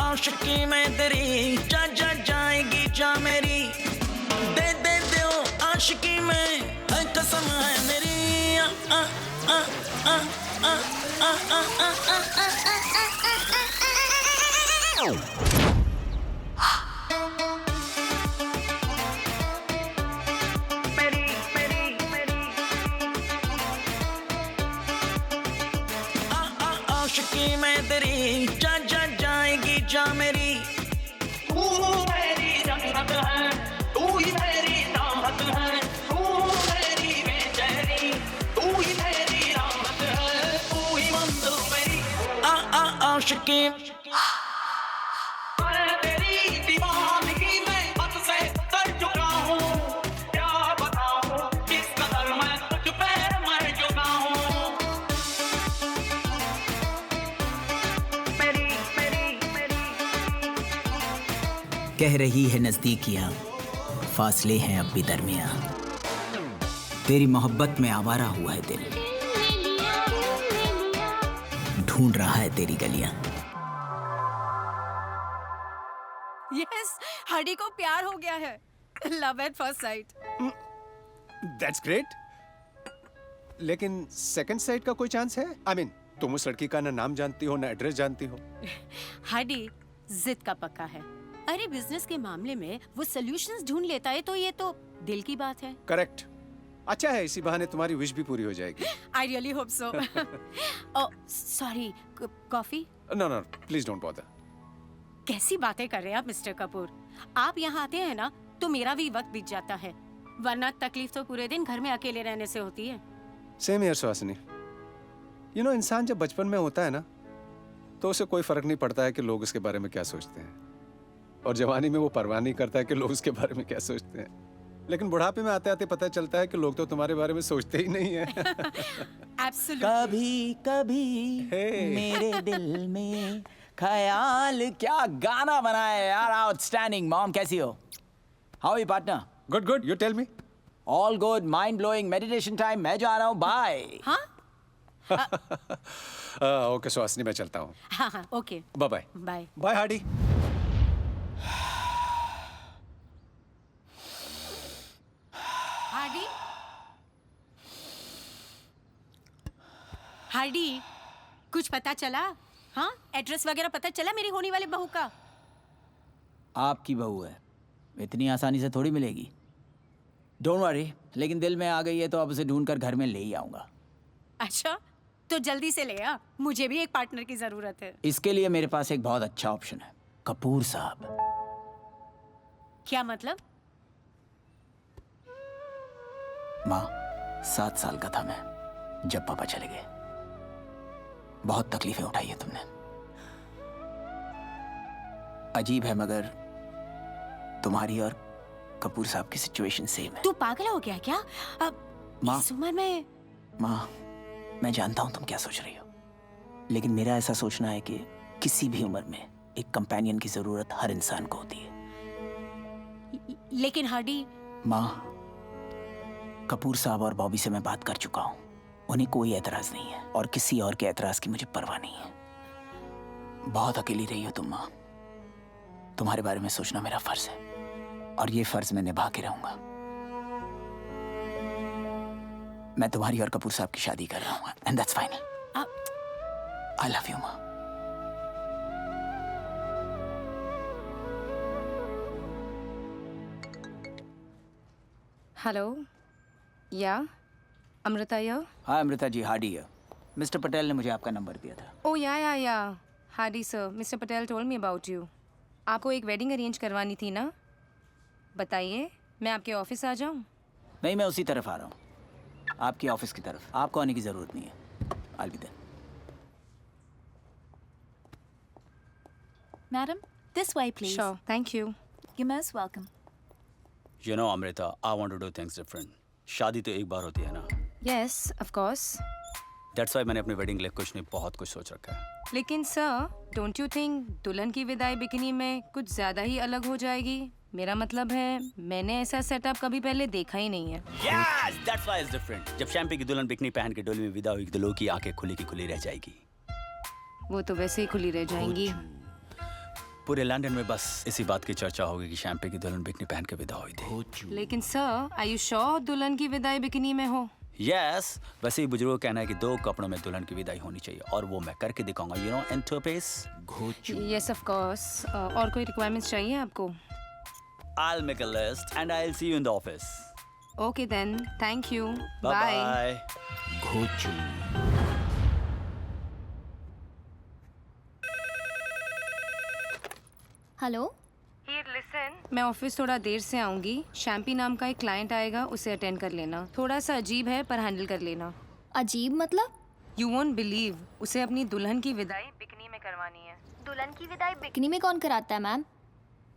आशिकी में तेरी जा जा जाएगी जा मेरी दे दे दो आशिकी में है कसम है मेरी आशिकी में तेरी जा जा जाएगी जा मेरी तू मेरी जन्नत है, तू ही मेरी राहत है, तू मेरी बेचैनी, तू ही मेरी राहत है, तू ही मंजिल मेरी। आशिकी मैं तेरी दीवानगी में हद से तर चुका हूँ, क्या बताऊँ किस कदर मैं तुझ पे मर चुका हूँ। कह रही है नजदीकियां, फासले हैं अब भी दरमियां। तेरी मोहब्बत में आवारा हुआ है दिल, ढूंढ रहा है तेरी गलियां। यस, हार्डी को प्यार हो गया है। Love at first sight. That's great. लेकिन सेकंड साइट का कोई चांस है? I mean, तुम उस लड़की का ना नाम जानती हो ना एड्रेस जानती हो। हार्डी जिद का पक्का है। अरे बिजनेस के मामले में वो सॉल्यूशंस ढूंढ लेता है तो ये तो दिल की बात है। करेक्ट। अच्छा है, इसी बहाने तुम्हारी विश भी पूरी हो जाएगी। I really hope so. Oh sorry, coffee? No no please don't bother. कैसी बातें कर रहे हैं आप मिस्टर कपूर? आप यहाँ आते हैं ना तो मेरा भी वक्त बीत जाता है, वरना तकलीफ तो पूरे दिन घर में अकेले रहने से होती है। Same here Suhasini. You know, इंसान जब बचपन में होता है ना तो उसे कोई फर्क नहीं पड़ता है कि लोग उसके बारे में क्या सोचते हैं, और जवानी में वो परवाह नहीं करता है कि लोग उसके बारे में क्या सोचते हैं। लेकिन बुढ़ापे में आते आते पता चलता है कि लोग तो तुम्हारे बारे में सोचते ही नहीं है। कभी कभी मेरे दिल में ख्याल। क्या गाना बनाया यार, आउटस्टैंडिंग। मॉम कैसी हो? How you partner? Good good, you tell me. All good, mind blowing, meditation time. मैं जा रहा हूँ, बाय। हाँ ओके सुहासिनी, मैं चलता हूँ। हाँ हाँ okay, bye bye. Bye bye Hardy. Hardy, Hardy कुछ पता चला? हाँ, एड्रेस वगैरह पता चला मेरी होने वाली बहू का? आपकी बहू है, इतनी आसानी से थोड़ी मिलेगी। डोंट वरी, लेकिन दिल में आ गई है तो अब उसे ढूंढकर घर में ले ही आऊंगा। अच्छा, तो जल्दी से ले आ, मुझे भी एक पार्टनर की जरूरत है। इसके लिए मेरे पास एक बहुत अच्छा ऑप्शन है, कपूर साहब। क्या मतलब? माँ, 7 साल का था मैं जब पापा चले गए। बहुत तकलीफें उठाई है तुमने। अजीब है मगर तुम्हारी और कपूर साहब की सिचुएशन सेम है। तू पागल हो गया क्या? अब माँ, इस उम्र में? माँ, मैं जानता हूं तुम क्या सोच रही हो, लेकिन मेरा ऐसा सोचना है कि किसी भी उम्र में एक कंपेनियन की जरूरत हर इंसान को होती है। लेकिन हार्डी। माँ, कपूर साहब और बॉबी से मैं बात कर चुका हूं, उन्हें कोई एतराज नहीं है और किसी और के एतराज की मुझे परवाह नहीं है। बहुत अकेली रही हो तुम माँ, तुम्हारे बारे में सोचना मेरा फर्ज है और ये फर्ज मैं निभा के रहूंगा। मैं तुम्हारी और कपूर साहब की शादी कर रहा हूँ, and that's final. I love you माँ। हेलो, या अमृता या? हाँ अमृता जी, हार्डी है। मिस्टर पटेल ने मुझे आपका नंबर दिया था। ओ या Hardy sir, mister Patel told me about you. आपको एक वेडिंग अरेंज करवानी थी ना? बताइए, मैं आपके ऑफिस आ जाऊं? नहीं, मैं उसी तरफ आ रहा हूँ, आपकी ऑफिस की तरफ। आपको आने की जरूरत नहीं है। I'll be there. Madam, this way, please. Sure, thank you. You're most welcome. You know, Amrita, I want to do things different. शादी तो एक बार होती है ना? Yes, of course. That's why मैंने अपने वेडिंग के लिए कुछ नहीं बहुत कुछ सोच रखा है। लेकिन सर, don't you think दुल्हन की विदाई बिकिनी में कुछ ज्यादा ही अलग हो जाएगी? मेरा मतलब है मैंने ऐसा सेटअप कभी पहले देखा ही नहीं है। Yes, that's why it's different. जब शैम्पी की दुल्हन बिकनी पहन के डोली में विदा हुई तो लोगों की आंखें खुली की खुली रह जाएगी। वो तो वैसे ही खुली रह जाएंगी। पूरे लंदन में बस इसी बात की चर्चा होगी कि शैम्पी की दुल्हन बिकनी पहन के विदा हुई थी। लेकिन सर, आर यू श्योर दुल्हन की विदाई बिकिनी में हो? Yes, वैसे ही बुजुर्गों का कहना है कि 2 कपड़ों में दुल्हन की विदाई होनी चाहिए और वो मैं करके दिखाऊंगा। You know, interface. Yes, of course. और कोई रिक्वायरमेंट्स चाहिए आपको? I'll make a list and I'll see you in the office. Okay then. Thank you. Bye. घोचू। हेलो। मैं ऑफिस थोड़ा देर से आऊंगी। शैम्पी नाम का एक क्लाइंट आएगा, उसे अटेंड कर लेना। थोड़ा सा अजीब है पर हैंडल कर लेना। अजीब मतलब? यू वोंट बिलीव, उसे अपनी दुल्हन की विदाई बिकनी में करवानी है। दुल्हन की विदाई बिकनी में कौन कराता है मैम?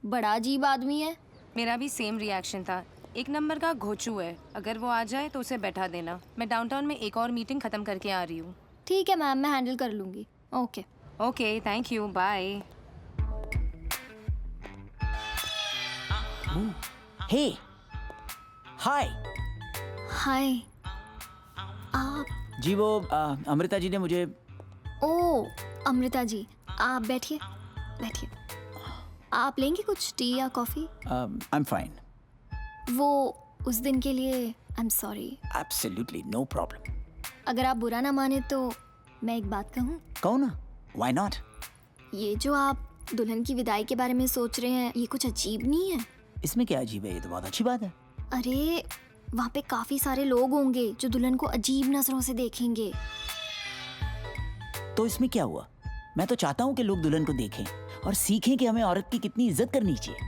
बड़ा अजीब आदमी है। मेरा भी सेम रिएक्शन था। एक नंबर का घोचू है। अगर वो आ जाए तो उसे बैठा देना। मैं डाउनटाउन में एक और मीटिंग खत्म करके आ रही हूँ। ठीक है मैम, मैं हैंडल कर लूँगी। Okay okay, thank you, bye. Hey, hi. Hi. आप? जी वो अमृता जी ने मुझे। ओ अमृता जी, आप बैठिए बैठिए। आप लेंगे कुछ टी या कॉफ़ी? I am fine. वो उस दिन के लिए I am sorry. Absolutely no problem. अगर आप बुरा ना माने तो मैं एक बात कहूँ? कहो ना, व्हाई नॉट। ये जो आप दुल्हन की विदाई के बारे में सोच रहे हैं, ये कुछ अजीब नहीं है? इसमें क्या अजीब है? ये तो बहुत अच्छी बात है। अरे वहाँ पे काफी सारे लोग होंगे जो दुल्हन को अजीब नजरों से देखेंगे। तो इसमें क्या हुआ? मैं तो चाहता हूँ कि लोग दुल्हन को देखें और सीखें कि हमें औरत की कितनी इज्जत करनी चाहिए।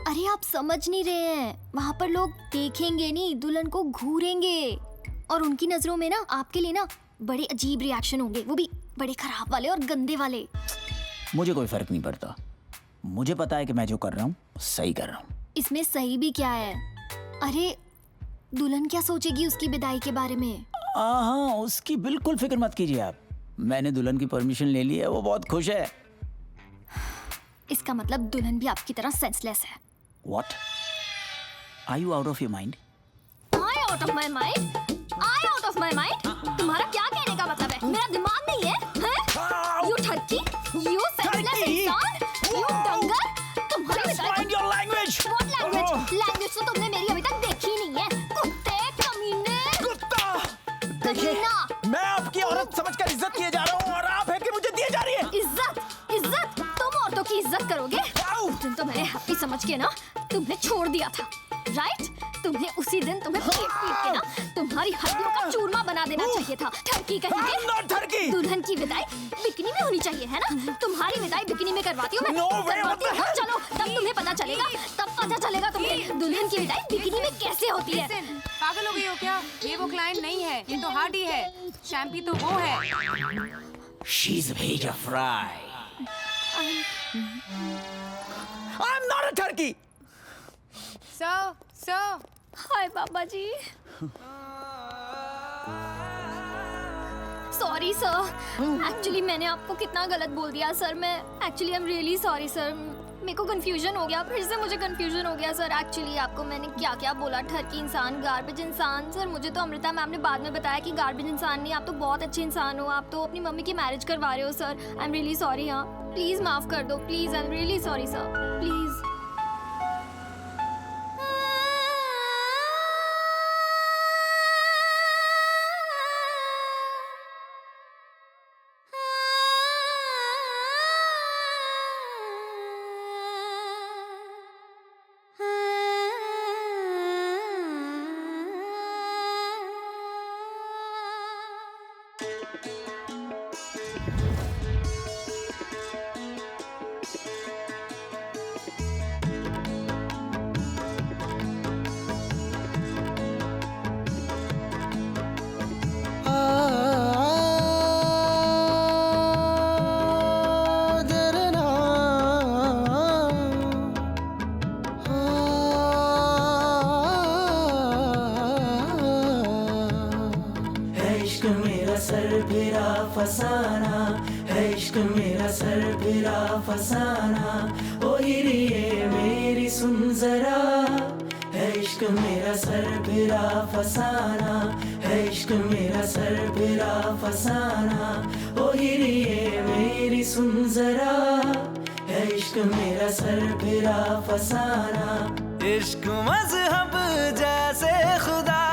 अरे आप समझ नहीं रहे हैं, वहाँ पर लोग देखेंगे नहीं, दुल्हन को घूरेंगे और उनकी नजरों में ना आपके लिए ना बड़े अजीब रिएक्शन होंगे, वो भी बड़े खराब वाले और गंदे वाले। मुझे कोई फर्क नहीं पड़ता। मुझे पता है कि मैं जो कर रहा हूँ सही कर रहा हूँ। इसमें सही भी क्या है? अरे दुल्हन क्या सोचेगी उसकी विदाई के बारे में? हाँ, उसकी बिल्कुल फिक्र मत कीजिए आप। मैंने दुल्हन की परमिशन ले ली है, वो बहुत खुश है। इसका मतलब दुल्हन भी आपकी तरह सेंसलेस है। What? Are you out of your mind? I out of my mind? I out of my mind? तुम्हारा क्या कहने का मतलब है? मेरा दिमाग नहीं है? हैं? You ठरकी? You senseless इंसान? You डंगर? तुम्हारी विदाई? Mind your language! What language? Language तो तुमने मेरी अभी तक देखी नहीं है। कुत्ते, कमीने। कुत्ता! कमीना। मैं आपकी औरत समझकर इज्जत किए जा रहा हूँ और आप है कि मुझे दिए जा रही है। इज्जत? इज्जत? तुम औरतों की इज्जत करोगे? उस दिन तो मैंने हैप्पी समझ के ना तुम्हें छोड़ दिया था, राइट? तुम्हें उसी दिन तुम्हें पीट के ना तुम्हारी हड्डियों का चूरमा बना देना चाहिए था। ठरकी कहेंगे? दुल्हन की विदाई बिकनी में होनी चाहिए, है ना? तुम्हारी विदाई बिकनी में करवाती हूँ मैं। करवाती हूँ। चलो तब तुम्हें पता चलेगा, तब पता चलेगा तुम्हें दुल्हन की विदाई बिकनी में कैसे होती है। पागल हो गई हो क्या? ये वो क्लाइंट नहीं है, ये तो हार्डी है। शैम्पी तो वो है। She's a Beta Fry. I'm not a turkey. Sir. Hi Baba ji. Sorry sir, actually मैंने आपको कितना गलत बोल दिया सर। मैं actually I am really sorry sir. मेरे को कंफ्यूजन हो गया, फिर से मुझे कंफ्यूजन हो गया सर। एक्चुअली आपको मैंने क्या क्या बोला, ठरकी इंसान, गार्बेज इंसान। सर मुझे तो अमृता मैम ने बाद में बताया कि गार्बेज इंसान नहीं, आप तो बहुत अच्छे इंसान हो। आप तो अपनी मम्मी की मैरिज करवा रहे हो sir. I am really sorry. हाँ प्लीज़ माफ़ कर दो please. I am really sorry sir, please. फसाना है इश्क मेरा सर फिरा फसाना ओ हीरिए मेरी सुन जरा, है इश्क मेरा सरफिरा फसाना, है इश्क मेरा सरफिरा फसाना। ओ हीरिए मेरी सुन जरा, है इश्क मेरा सरफिरा फसाना। इश्क मजहब जैसे खुदा,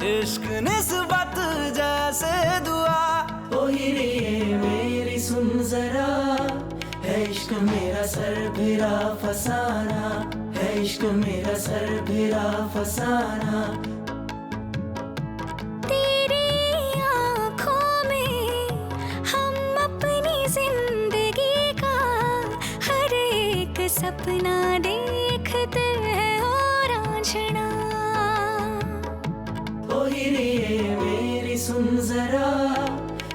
इश्क निस्बत जैसे दुआ। ओ हीरिए मेरी सुन जरा, है इश्क मेरा सरफिरा फसाना, है इश्क मेरा सरफिरा फसाना। तेरी आँखों में हम अपनी जिंदगी का हर एक सपना देखते हैं और आँचना। ओ हीरिए मेरी सुन जरा,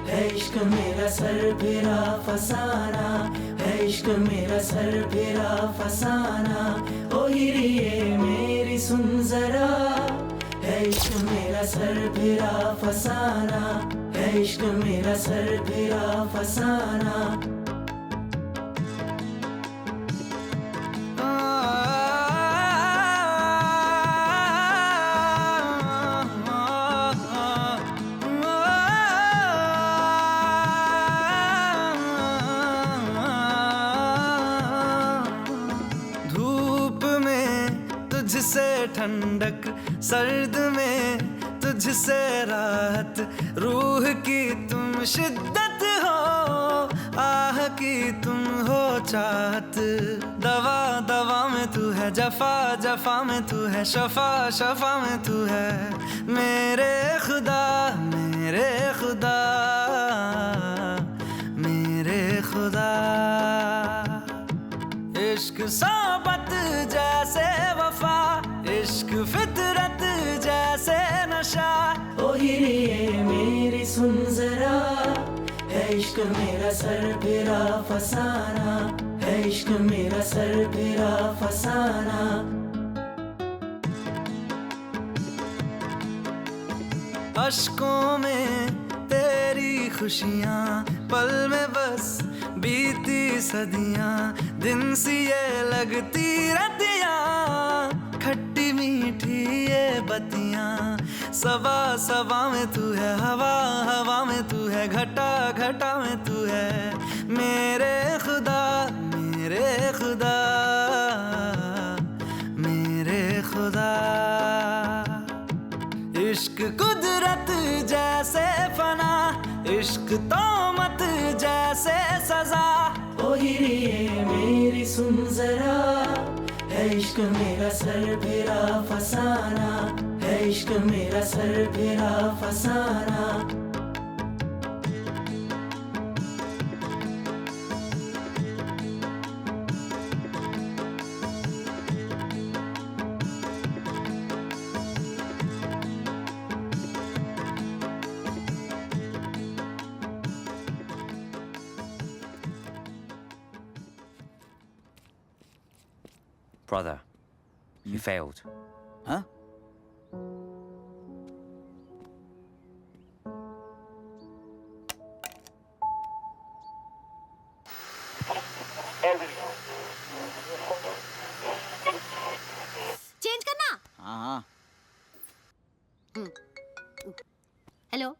है इश्क मेरा सरफिरा फसाना, है इश्क मेरा सरफिरा फसाना। ओ हीरिए मेरी सुन जरा, है इश्क मेरा सरफिरा फसाना, है इश्क मेरा सरफिरा फसाना। तुझसे ठंडक, सर्द में तुझसे राहत, रूह की तुम शिद्दत हो, आह की तुम हो चाहत। दवा दवा में तू है, जफा जफा में तू है, शफा शफा में तू है। मेरे खुदा मेरे खुदा मेरे खुदा। इश्क सोबत जैसे वफा, इश्क फितरत जैसे नशा। ओ हीरिए मेरी सुन जरा, है इश्क मेरा सरफिरा फसाना, है इश्क मेरा सरफिरा फसाना। अश्कों में तेरी खुशियाँ, पल में बस बीती सदियाँ, दिन सी ये लगती रतियाँ, खट्टी मीठी ये बतियाँ। सबा सबा में तू है, हवा हवा में तू है, घटा घटा में तू है। मेरे खुदा मेरे खुदा मेरे खुदा। इश्क कुदरत जैसे फना, इश्क तोमत जैसे सजा। ओ हीरिए मेरी सुन जरा, है इश्क मेरा सरफिरा फसाना, है इश्क मेरा सरफिरा फसाना। Brother, you failed. Huh? Change करना। हाँ। हेलो।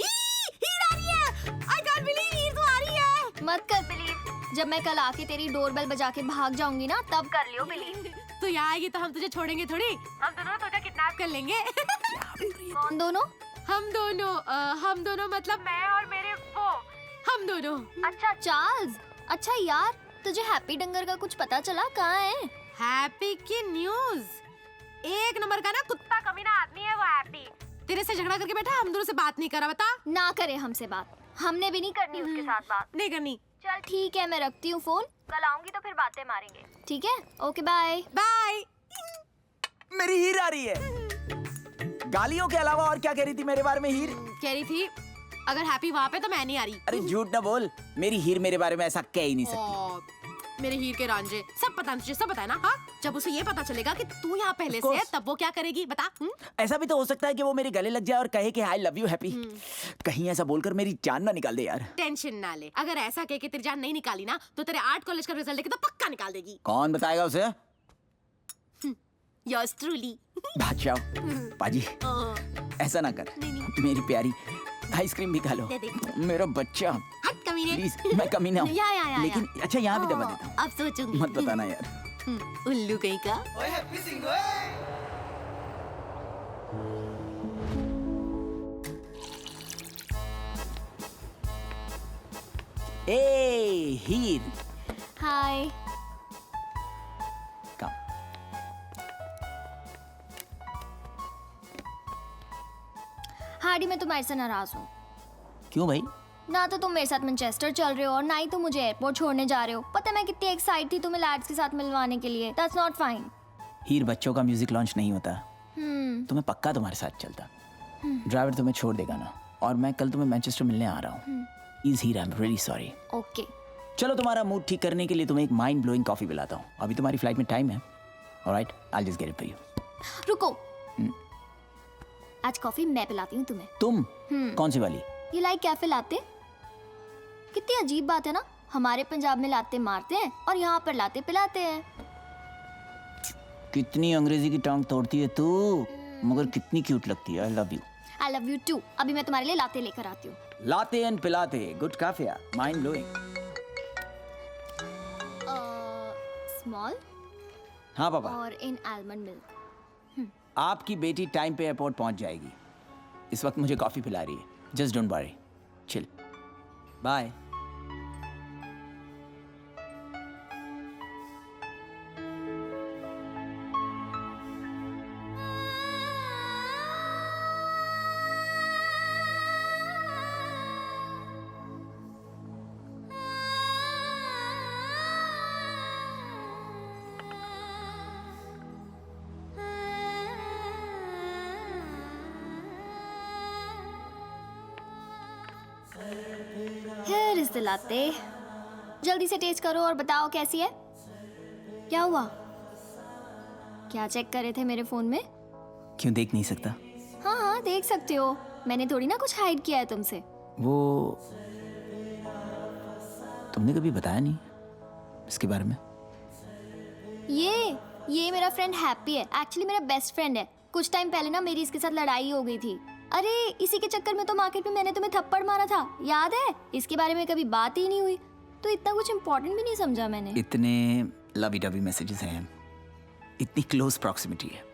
हीर आ रही है। I can't believe हीर तो आ रही है। मत कर बिलीव, जब मैं कल आके तेरी डोरबेल बजा के भाग जाऊंगी ना, तब कर लियो बिलीव। तू यहाँ आएगी तो हम तुझे छोड़ेंगे थोड़ी, हम दोनों तुझे किडनैप कर लेंगे। कौन दोनों? हम दोनों मतलब मैं और मेरे वो, हम दोनों। अच्छा चार्ल्स। अच्छा यार, तुझे हैप्पी डंगर का कुछ पता चला? कहाँ है? हैप्पी की न्यूज, एक नंबर का ना कुत्ता कमीना आदमी है वो हैप्पी। तेरे से झगड़ा करके बैठा, हम दोनों से बात नहीं करा। बता। ना करे हमसे बात, हमने भी नहीं करनी उसके साथ बात। नहीं करनी। चल ठीक है, मैं रखती हूँ फोन, कल आऊंगी तो फिर बातें मारेंगे। ठीक है, ओके बाय बाय। मेरी हीर आ रही है। गालियों के अलावा और क्या कह रही थी मेरे बारे में हीर? कह रही थी अगर हैप्पी वहाँ पे तो मैं नहीं आ रही। अरे झूठ ना बोल, मेरी हीर मेरे बारे में ऐसा कह ही नहीं सकती। मेरे हीर के रांझे, सब पता है तुझे, सब पता है ना? हाँ, जब उसे ये पता चलेगा कि तू यहाँ पहले से है, तब वो क्या करेगी बता? ऐसा भी तो हो सकता है कि वो मेरे गले लग जाए और कहे कि आई लव यू हैप्पी। कहीं ऐसा बोलकर मेरी जान ना निकाल दे यार। टेंशन ना ले, अगर ऐसा कह के तेरी जान नहीं निकाली ना तो तेरे आर्ट कॉलेज का रिजल्ट देखे तो पक्का निकाल देगी। कौन बताएगा उसे? Yours truly. बादशाह पाजी, ऐसा ना कर मेरी प्यारी, आइसक्रीम भी खा लो। दे दे। मेरा बच्चा। हट कमीने। प्लीज, मैं कमीना हूँ। या, लेकिन अच्छा यहाँ भी दबा देता हूँ। अब सोचूंगी। मत बताना यार। उल्लू कहीं का। ए हीर। हाय। हार्डी, मैं तुम्हारे से नाराज हूँ। क्यों भाई? ना तो तुम मेरे साथ मैनचेस्टर चल रहे हो और ना ही तुम मुझे एयरपोर्ट छोड़ने जा रहे हो। पता है मैं कितनी एक्साइट थी तुम्हें लैड्स के साथ मिलवाने के लिए। That's not fine. हीर, बच्चों का म्यूजिक लॉन्च नहीं होता तो मैं पक्का तुम्हारे साथ चलता। ड्राइवर तुम्हें छोड़ देगा ना, और मैं कल तुम्हें मैनचेस्टर मिलने आ रहा हूँ। Please Heer, I am really sorry. Okay. चलो, तुम्हारा मूड ठीक करने के लिए तुम्हें एक माइंड ब्लोइंग कॉफी पिलाता हूँ। अभी तुम्हारी फ्लाइट में टाइम है। Alright, I will just get it for you. रुको, आज कॉफी मैं पिलाती हूँ तुम्हें। तुम? कौन सी वाली? ये लाइक कैफे लाते। कितनी अजीब बात है ना, हमारे पंजाब में लाते मारते हैं और यहाँ पर लाते पिलाते हैं। कितनी अंग्रेजी की टांग तोड़ती है तू, मगर कितनी क्यूट लगती है। I love you too. अभी मैं तुम्हारे लिए लाते लेकर आती हूँ। लाते एंड पिलाते, good coffee, mind blowing. Small. हाँ पापा। और इन आलमंड मिल्क। आपकी बेटी टाइम पे एयरपोर्ट पहुंच जाएगी। इस वक्त मुझे कॉफी पिला रही है। Just don't worry, chill, bye. Here is the latte. जल्दी से टेस्ट करो और बताओ कैसी है। क्या हुआ? क्या चेक कर रहे थे मेरे फोन में? क्यों देख नहीं सकता? हाँ हाँ, देख सकते हो। मैंने थोड़ी ना कुछ हाइड किया है तुमसे। वो तुमने कभी बताया नहीं इसके बारे में? ये मेरा फ्रेंड हैप्पी है। एक्चुअली मेरा बेस्ट फ्रेंड है। कुछ टाइम पहले ना मेरी इसके साथ लड़ाई हो गई थी। अरे इसी के चक्कर में तो मार्केट में मैंने तुम्हें थप्पड़ मारा था, याद है? इसके बारे में कभी बात ही नहीं हुई, तो इतना कुछ इम्पोर्टेंट भी नहीं समझा मैंने। इतने लवी डवी मैसेजेस हैं, इतनी क्लोज प्रॉक्सिमिटी है,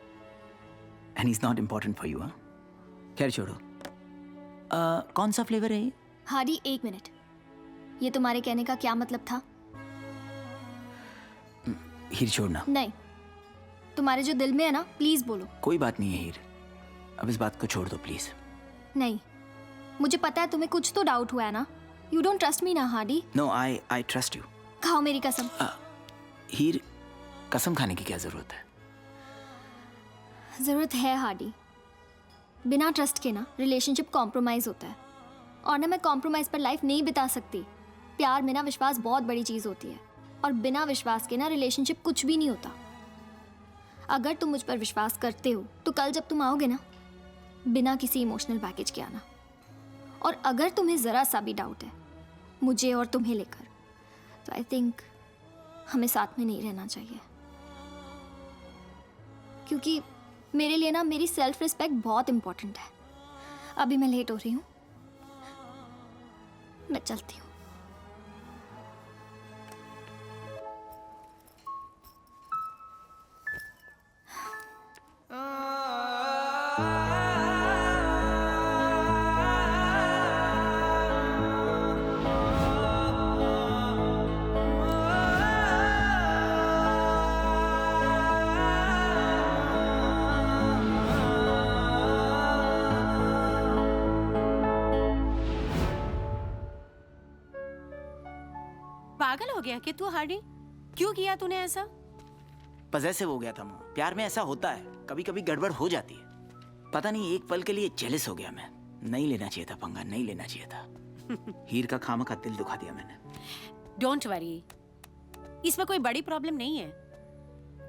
and is not important for you. खैर छोड़ो। कौन सा फ्लेवर है ये? हार्डी, एक मिनट, ये तुम्हारे कहने का क्या मतलब था? हीर छोड़ना। नहीं, तुम्हारे जो दिल में है ना, प्लीज बोलो। कोई बात नहीं है हीर, अब इस बात को छोड़ दो प्लीज। नहीं, मुझे पता है तुम्हें कुछ तो डाउट हुआ है ना। यू डोंट ट्रस्ट मी ना Hardy? No, I trust you. खाओ मेरी कसम। हीर, कसम खाने की क्या जरूरत है? जरूरत है हार्डी। बिना ट्रस्ट के ना रिलेशनशिप कॉम्प्रोमाइज होता है, और ना मैं कॉम्प्रोमाइज पर लाइफ नहीं बिता सकती। प्यार में ना विश्वास बहुत बड़ी चीज होती है, और बिना विश्वास के ना रिलेशनशिप कुछ भी नहीं होता। अगर तुम मुझ पर विश्वास करते हो तो कल जब तुम आओगे ना, बिना किसी इमोशनल बैगेज के आना। और अगर तुम्हें ज़रा सा भी डाउट है मुझे और तुम्हें लेकर, तो आई थिंक हमें साथ में नहीं रहना चाहिए, क्योंकि मेरे लिए ना मेरी सेल्फ रिस्पेक्ट बहुत इम्पोर्टेंट है। अभी मैं लेट हो रही हूँ, मैं चलती हूँ। पागल हो गया कि तू हार्डी? क्यों किया तूने ऐसा? पजेसिव हो गया था मैं। प्यार में ऐसा होता है, कभी कभी गड़बड़ हो जाती है। पता नहीं, एक पल के लिए जेलस हो गया मैं। नहीं लेना चाहिए था पंगा, नहीं लेना चाहिए था। हीर का खामा का दिल दुखा दिया मैंने। डोंट वरी, इसमें कोई बड़ी प्रॉब्लम नहीं है।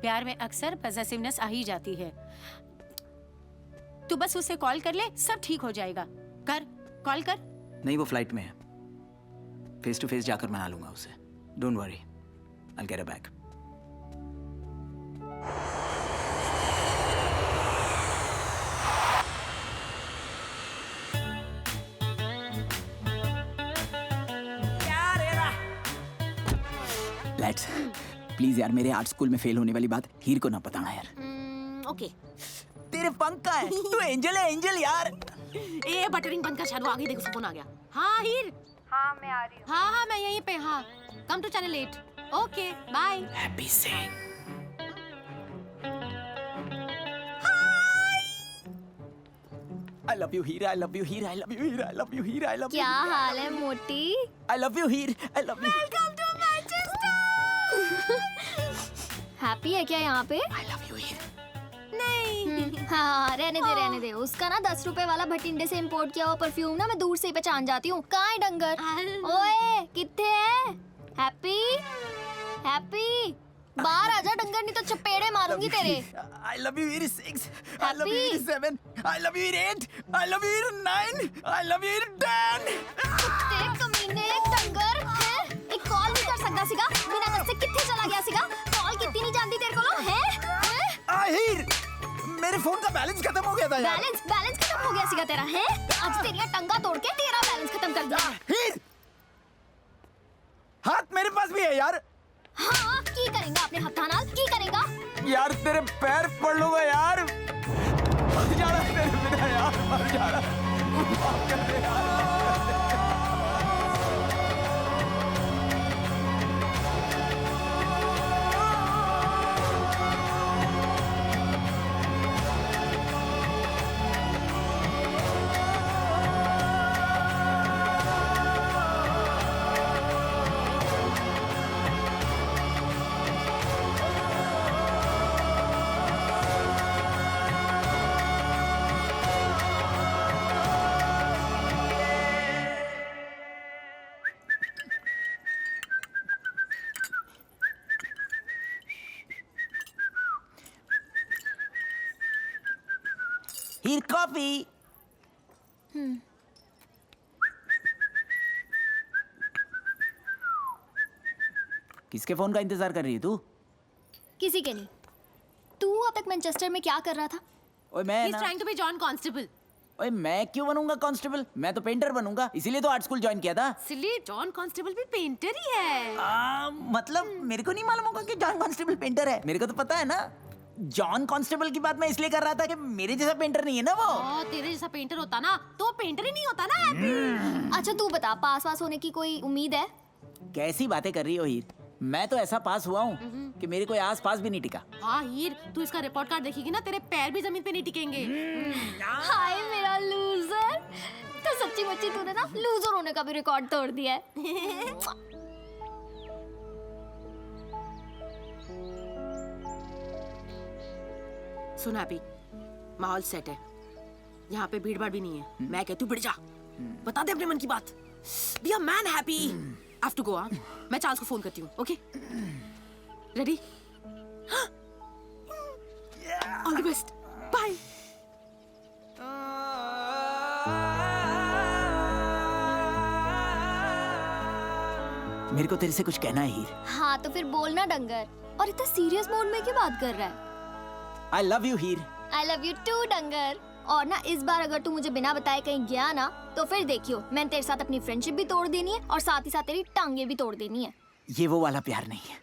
प्यार में अक्सर पॉसेसिवनेस आ ही जाती है। तू बस उसे कॉल कर ले, सब ठीक हो जाएगा। कॉल कर। नहीं, वो फ्लाइट में है। फेस टू फेस जाकर मना लूंगा उसे। Don't worry, I will get it back. Let's please यार, मेरे आर्ट स्कूल में फेल होने वाली बात हीर को ना बताना यार। ओके। तेरे पंख का है, तू एंजल है, एंजल यार। ए बटरिंग बंद कर, शायद वो आगे देख, उसका फोन आ गया। हाँ हीर। हाँ मैं आ रही हूँ। हाँ मैं यहीं पे। हाँ come to channel 8। Okay bye. Happy Singh. I love you Heer, I love you Heer, I love you Heer, I love you Heer, I love you। क्या हाल है मोटी? I love you Heer, I love you। Welcome to Manchester। Happy है क्या यहाँ पे? I love you हीर। नहीं। हाँ रहने दे। उसका ना 10 रुपए वाला भटिंडे से इंपोर्ट किया हुआ परफ्यूम ना मैं दूर से ही पहचान जाती हूँ। कहाँ है डंगर? ओए कित्थे है? हैप्पी बाहर आजा डंगर, नहीं तो चपेड़े मारूंगी तेरे। I love you Heer 6, I love you Heer 7, I love you Heer 8, I love you Heer 9, I love you हीर 10। तेरे कमीने डंगर हैं? एक कॉल नहीं कर सकता सीगा? बिना दस से कित्थे चला गया सीगा? कॉल कितनी नहीं जानती तेरे को लो हैं? हीर, मेरे फोन का बैलेंस खत्म हो गया था यार। बैलेंस खत्म हो गया सीगा तेरा है? आज तेरी टंगा तोड़ के तेरा बैलेंस खत्म कर दिया। हीर, हाथ मेरे पास भी है यार। हाँ की करेगा अपने हत्था नाल? की करेगा यार? तेरे पैर पड़ लूंगा यार। मर जाना तेरे बिना यार, मर जाना। माफ कर दे यार। हीर कॉफी। किसके फोन का इंतजार कर रही है तू? किसी के नहीं। तू अब तक मैनचेस्टर में क्या कर रहा था? ओए मैं He's trying to be John Constable। ओए मैं क्यों बनूंगा कांस्टेबल? मैं तो पेंटर बनूंगा, इसीलिए तो आर्ट स्कूल ज्वाइन किया था। सिली, जॉन कांस्टेबल भी पेंटर ही है। मतलब मेरे को नहीं मालूम होगा कि जॉन कांस्टेबल पेंटर है। मेरे को तो पता है ना। जॉन कांस्टेबल की बात मैं इसलिए कर रहा था कि मेरे जैसा पेंटर नहीं है ना वो। तेरे जैसा पेंटर होता ना तो पेंटर ही नहीं होता ना। अच्छा तू बता, पास होने की कोई उम्मीद है? कैसी बातें कर रही हो हीर? मैं तो ऐसा पास हुआ हूँ कि मेरे कोई आस पास भी नहीं टिका। हाँ हीर, तू इसका रिपोर्ट कार्ड देखेगी ना, तेरे पैर भी जमीन पे नहीं टिकेंगे। हाय मेरा लूजर। तो सच्ची मुच्ची तूने ना लूजर होने का भी रिकॉर्ड तोड़ दिया है। सुन हैप्पी, माहौल सेट है, यहाँ पे भीड़ भाड़ भी नहीं है। मैं कहती हूँ बढ़ जा, बता दे अपने मन की बात। Be a man happy. I have to go, हाँ? मैं चार्ल्स को फोन करती हूँ। Okay ready? All the best, bye. मेरे को तेरे से कुछ कहना है हीर। हाँ तो फिर बोलना डंगर। और इतना सीरियस मूड में क्यों बात कर रहा है? I love you Heer. I love you too डंगर। और ना इस बार अगर तू मुझे बिना बताए कहीं गया ना तो फिर देखियो, मैंने तेरे साथ अपनी फ्रेंडशिप भी तोड़ देनी है और साथ ही साथ तेरी टांगे भी तोड़ देनी है। ये वो वाला प्यार नहीं है,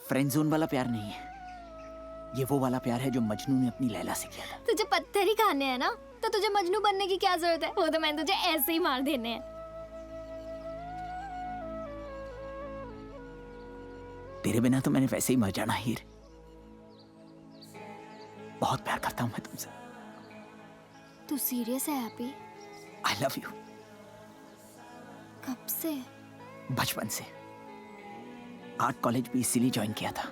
फ्रेंड जोन वाला प्यार नहीं है। ये वो वाला प्यार है जो मजनू ने अपनी लैला से किया था। तुझे पत्थर ही खाने हैं ना, तो तुझे मजनू बनने की क्या जरूरत है? वो तो मैंने तुझे ऐसे ही मार देने हैं। तेरे बिना तो मैंने वैसे ही मर जाना हीर। बहुत प्यार करता हूँ मैं तुमसे। तू सीरियस है हैप्पी? I love you। कब से? बचपन से। आर्ट कॉलेज भी इसीलिए ज्वाइन किया था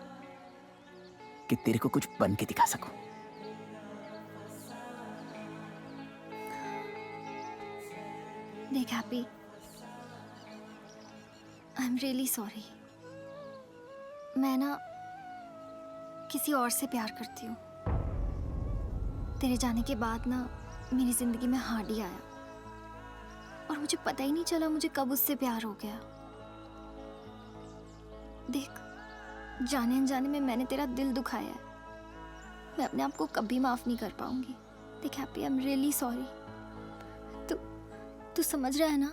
कि तेरे को कुछ बन के दिखा सकूं। देख happy, I am really sorry. मैं ना किसी और से प्यार करती हूँ। तेरे जाने के बाद ना मेरी जिंदगी में हार्डी आया और मुझे पता ही नहीं चला मुझे कब उससे प्यार हो गया। देख, जाने अनजाने में मैंने तेरा दिल दुखाया है। मैं अपने आप को कभी माफ नहीं कर पाऊंगी। देख happy, I am really sorry. तू समझ रहा है ना?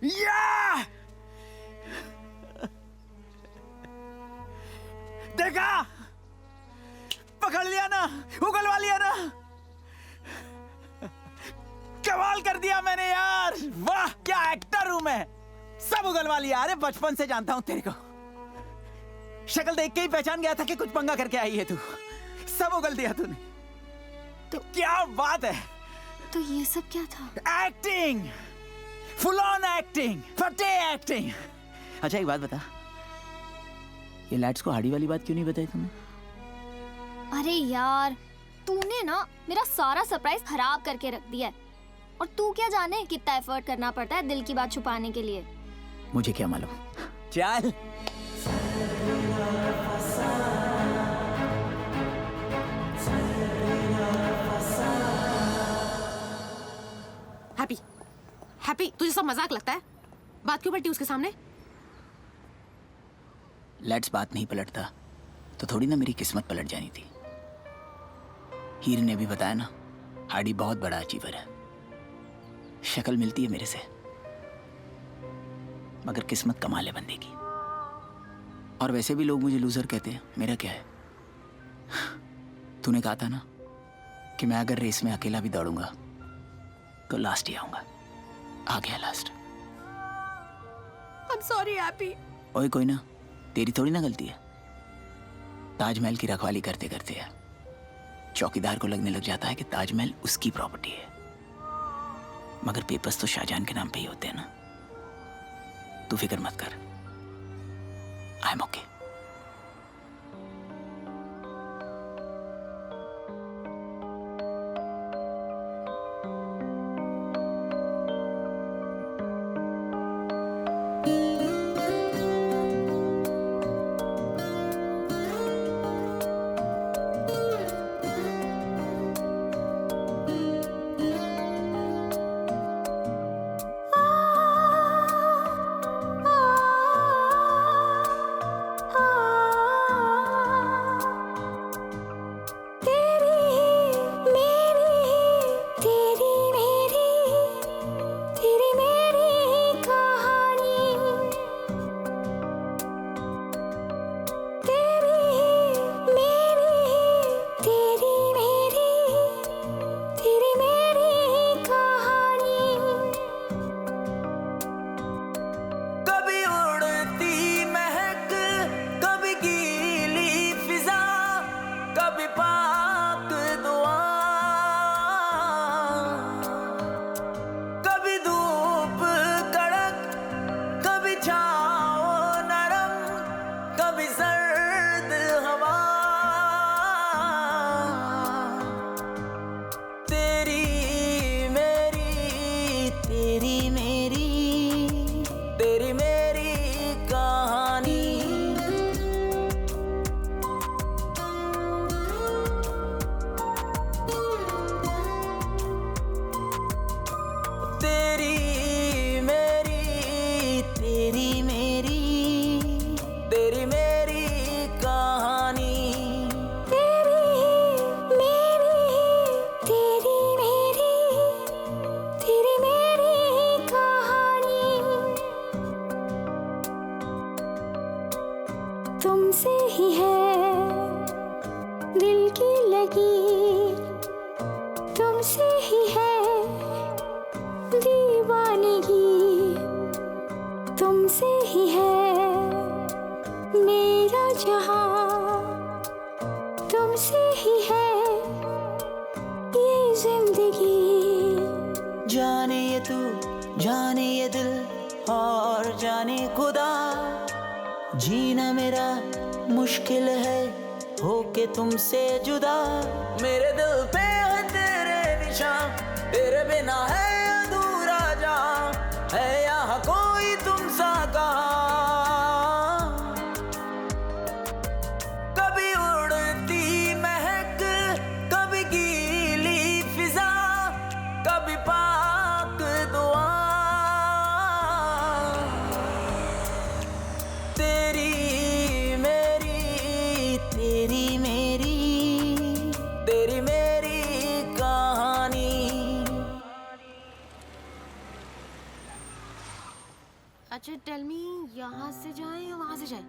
या! देखा, पकड़ लिया ना, उगलवा लिया ना। कमाल कर दिया मैंने यार, वाह क्या एक्टर हूं मैं। सब उगलवा लिया। अरे बचपन से जानता हूं तेरे को, शक्ल देख के ही पहचान गया था कि कुछ पंगा करके आई है तू। सब उगल दिया तूने। तो क्या बात है। तो ये सब क्या था? एक्टिंग, फुल ऑन एक्टिंग, फटे एक्टिंग। अच्छा एक बात बता, ये लैट्स को हाड़ी वाली बात क्यों नहीं बताई तुमने? अरे यार, तूने ना मेरा सारा सरप्राइज खराब करके रख दिया है। और तू क्या जाने कितना एफर्ट करना पड़ता है दिल की बात छुपाने के लिए। मुझे क्या मालूम। चल हैप्पी, हैप्पी तुझे सब मजाक लगता है? बात क्यों पलटी उसके सामने? लेट्स बात नहीं पलटता तो थोड़ी ना मेरी किस्मत पलट जानी थी। हीर ने भी बताया ना, हार्डी बहुत बड़ा अचीवर है। शक्ल मिलती है मेरे से, मगर किस्मत कमाल है बंदे की। और वैसे भी लोग मुझे लूजर कहते हैं, मेरा क्या है। तूने कहा था ना कि मैं अगर रेस में अकेला भी दौड़ूंगा तो लास्ट ही आऊंगा। आ गया लास्ट। I'm sorry, happy. ओए कोई ना, तेरी थोड़ी ना गलती है। ताजमहल की रखवाली करते करते है चौकीदार को लगने लग जाता है कि ताजमहल उसकी प्रॉपर्टी है, मगर पेपर्स तो शाहजहां के नाम पे ही होते हैं ना। तू फिक्र मत कर, आई एम ओके। तुमसे ही है दिल की लगी, तुमसे ही है दीवानगी, तुमसे ही है मेरा जहां, तुमसे ही है ये जिंदगी। जाने ये तू, जाने ये दिल और जाने खुदा, जीना मेरा मुश्किल है होके तुमसे जुदा। मेरे दिल पे है तेरे निशान, तेरे बिना है अधूरा जा। टीचर टेल मी यहाँ से जाए या वहाँ से जाए?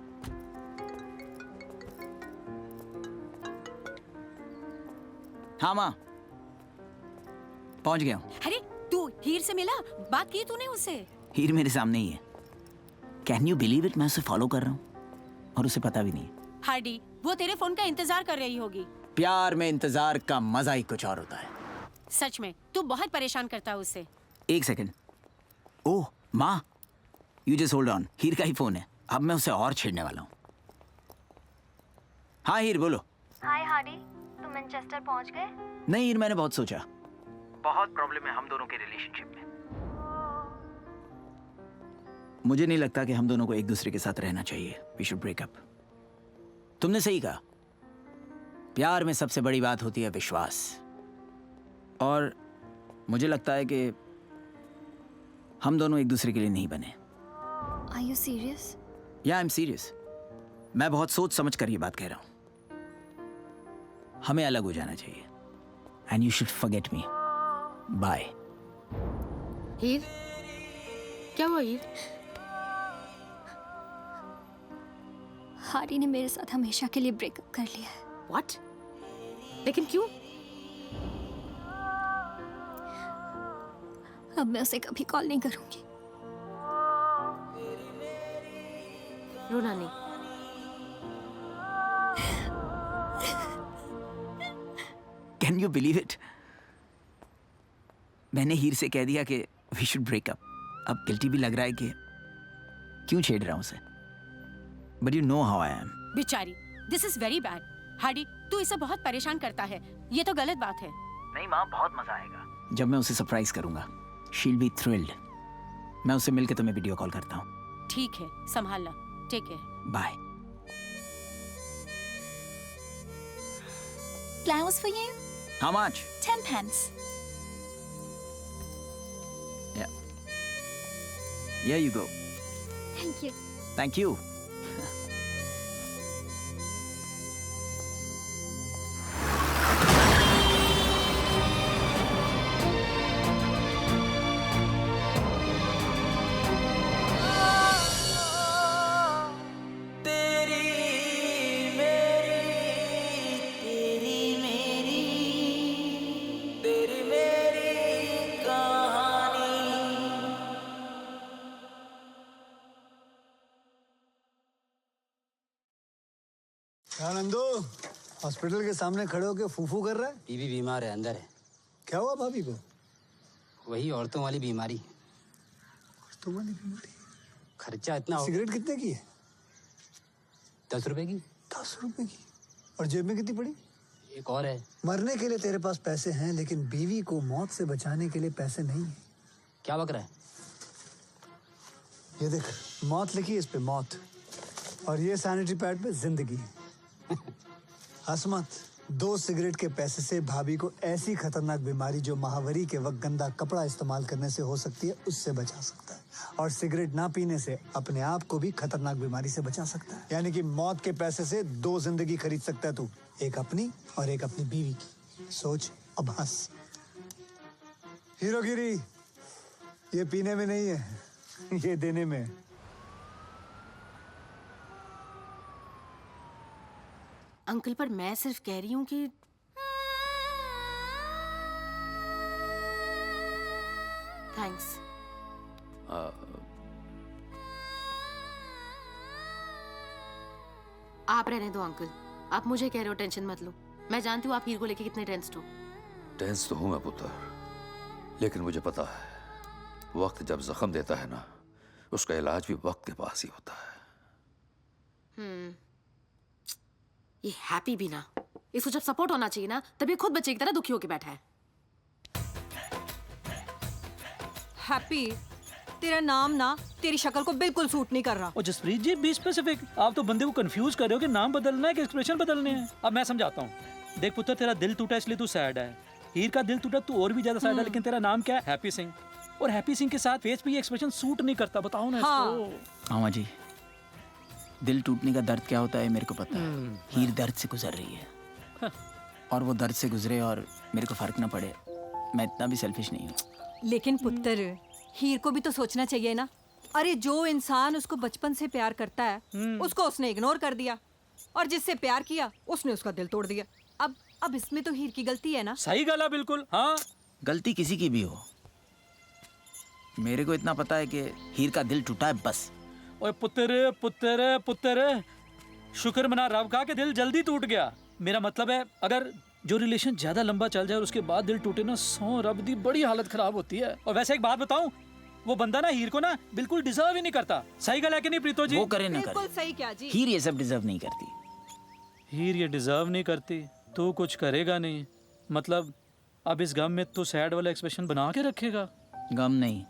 हाँ माँ, पहुंच गया हूँ। अरे तू हीर से मिला? बात की तूने उससे? हीर मेरे सामने ही है। कैन यू बिलीव इट, मैं उसे फॉलो कर रहा हूँ और उसे पता भी नहीं है। हार्डी, वो तेरे फोन का इंतजार कर रही होगी। प्यार में इंतजार का मजा ही कुछ और होता है। सच में तू बहुत परेशान करता है उससे। एक सेकंड। ओह माँ, यू जस्ट होल्ड ऑन। हीर का ही फोन है। अब मैं उसे और छेड़ने वाला हूँ। हाँ हीर, बोलो। हाय हार्डी, तुम मैनचेस्टर पहुंच गए? नहीं हीर, मैंने बहुत सोचा। बहुत प्रॉब्लम है हम दोनों के रिलेशनशिप में। मुझे नहीं लगता कि हम दोनों को एक दूसरे के साथ रहना चाहिए। We should break up. तुमने सही कहा। प्यार में सबसे बड़ी बात होती है विश्वास। और मुझे लगता है कि हम दोनों एक दूसरे के लिए नहीं बने। Are you serious? या आई एम सीरियस। मैं बहुत सोच समझ कर ये बात कह रहा हूं। हमें अलग हो जाना चाहिए। And you should forget me. Bye. Heer, क्या हुआ हीर? हारी ने मेरे साथ हमेशा के लिए ब्रेकअप कर लिया है। What? लेकिन क्यों? अब मैं उसे कभी कॉल नहीं करूंगी। रोना नहीं। Can you believe it? मैंने हीर से कह दिया कि वी शुड ब्रेक अप। अब गिल्टी भी लग रहा है कि क्यों छेड़ रहा हूं उसे। But you know how I am. बेचारी, this is very bad. Hardy, तू इसे बहुत परेशान करता है। ये तो गलत बात है। नहीं माँ, बहुत मजा आएगा जब मैं उसे सरप्राइज करूंगा। She will be thrilled. मैं उसे मिलकर तुम्हें वीडियो कॉल करता हूँ। ठीक है, संभालना। Take care. Bye. Flowers for you? How much? 10 pence. Yeah. Here you go. Thank you. Thank you. Nandu, hospital के सामने खड़े होके फूफू कर रहा है? बीवी बीमार है, अंदर है। क्या हुआ भाभी को? वही औरतों वाली बीमारी। औरतों वाली बीमारी? खर्चा इतना हो। सिगरेट कितने की है? 10 रुपए की। 10 रुपए की? और जेब में कितनी पड़ी? एक और है। मरने के लिए तेरे पास पैसे हैं, लेकिन बीवी को मौत से बचाने के लिए पैसे नहीं है। क्या बक रहा है? ये देख, मौत लिखी है इस पे, मौत। और ये सैनिटरी पैड पे जिंदगी। हंस मत। 2 सिगरेट के पैसे से भाभी को ऐसी खतरनाक बीमारी जो महावरी के वक्त गंदा कपड़ा इस्तेमाल करने से हो सकती है, उससे बचा सकता है। और सिगरेट ना पीने से अपने आप को भी खतरनाक बीमारी से बचा सकता है। यानी कि मौत के पैसे से 2 जिंदगी खरीद सकता है तू, एक अपनी और एक अपनी बीवी की। सोच, अब हंस। हीरोगिरी ये पीने में नहीं है, ये देने में है। अंकल, पर मैं सिर्फ कह रही हूँ कि थैंक्स। आप रहने दो अंकल। आप मुझे कह रहे हो टेंशन मत लो। मैं जानती हूँ आप हीर को लेके कितने टेंस्ड हो। टेंस तो हूं मैं पुत्र, लेकिन मुझे पता है वक्त जब जख्म देता है ना, उसका इलाज भी वक्त के पास ही होता है। ये हैप्पी भी ना, इसको जब सपोर्ट होना चाहिए ना, तब ये खुद बच्चे की तरह दुखी होके बैठा है। हैप्पी, तेरा नाम ना तेरी शक्ल को बिल्कुल सूट नहीं कर रहा। और जसप्रीत जी, बी स्पेसिफिक। आप तो बंदे को कंफ्यूज कर रहे हो कि नाम बदलना है कि एक्सप्रेशन बदलने हैं। अब मैं समझाता हूँ। देख पुत्र, तेरा दिल टूटा इसलिए तू सैड है। हीर का दिल टूटा तू और भी ज्यादा सैड है, लेकिन तेरा नाम क्या है? हैप्पी सिंह। और हैप्पी सिंह के साथ फेस पे ये एक्सप्रेशन सूट नहीं करता। बताओ ना इसको। मामा जी, दिल टूटने का दर्द क्या होता है मेरे को पता है। हीर दर्द से गुजर रही है और वो दर्द से गुजरे और मेरे को फर्क ना पड़े, मैं इतना भी सेल्फिश नहीं हूँ। लेकिन पुत्र, हीर को भी तो सोचना चाहिए ना। अरे जो इंसान उसको बचपन से प्यार करता है उसको उसने इग्नोर कर दिया, और जिससे प्यार किया उसने उसका दिल तोड़ दिया। अब इसमें तो हीर की गलती है ना? सही गला बिल्कुल। हाँ, गलती किसी की भी हो, मेरे को इतना पता है कि हीर का दिल टूटा है बस। ओए पुत्र पुत्र पुत्र, शुक्र मना रब का कि दिल जल्दी टूट गया। मेरा मतलब है अगर जो रिलेशन ज्यादा लंबा चल जाए और उसके बाद दिल टूटे ना, सौ रब दी बड़ी हालत खराब होती है। और वैसे एक बात बताऊं, वो बंदा ना हीर को ना बिल्कुल डिजर्व ही नहीं करता। सही गल है कि नहीं प्रीतो जी? वो करे ना बिल्कुल करे, सही क्या जी? हीर ये सब डिजर्व नहीं करती। हीर ये डिजर्व नहीं करती, तू कुछ करेगा नहीं? मतलब अब इस गम में तू सैड वाला एक्सप्रेशन बना के रखेगा? गम नहीं,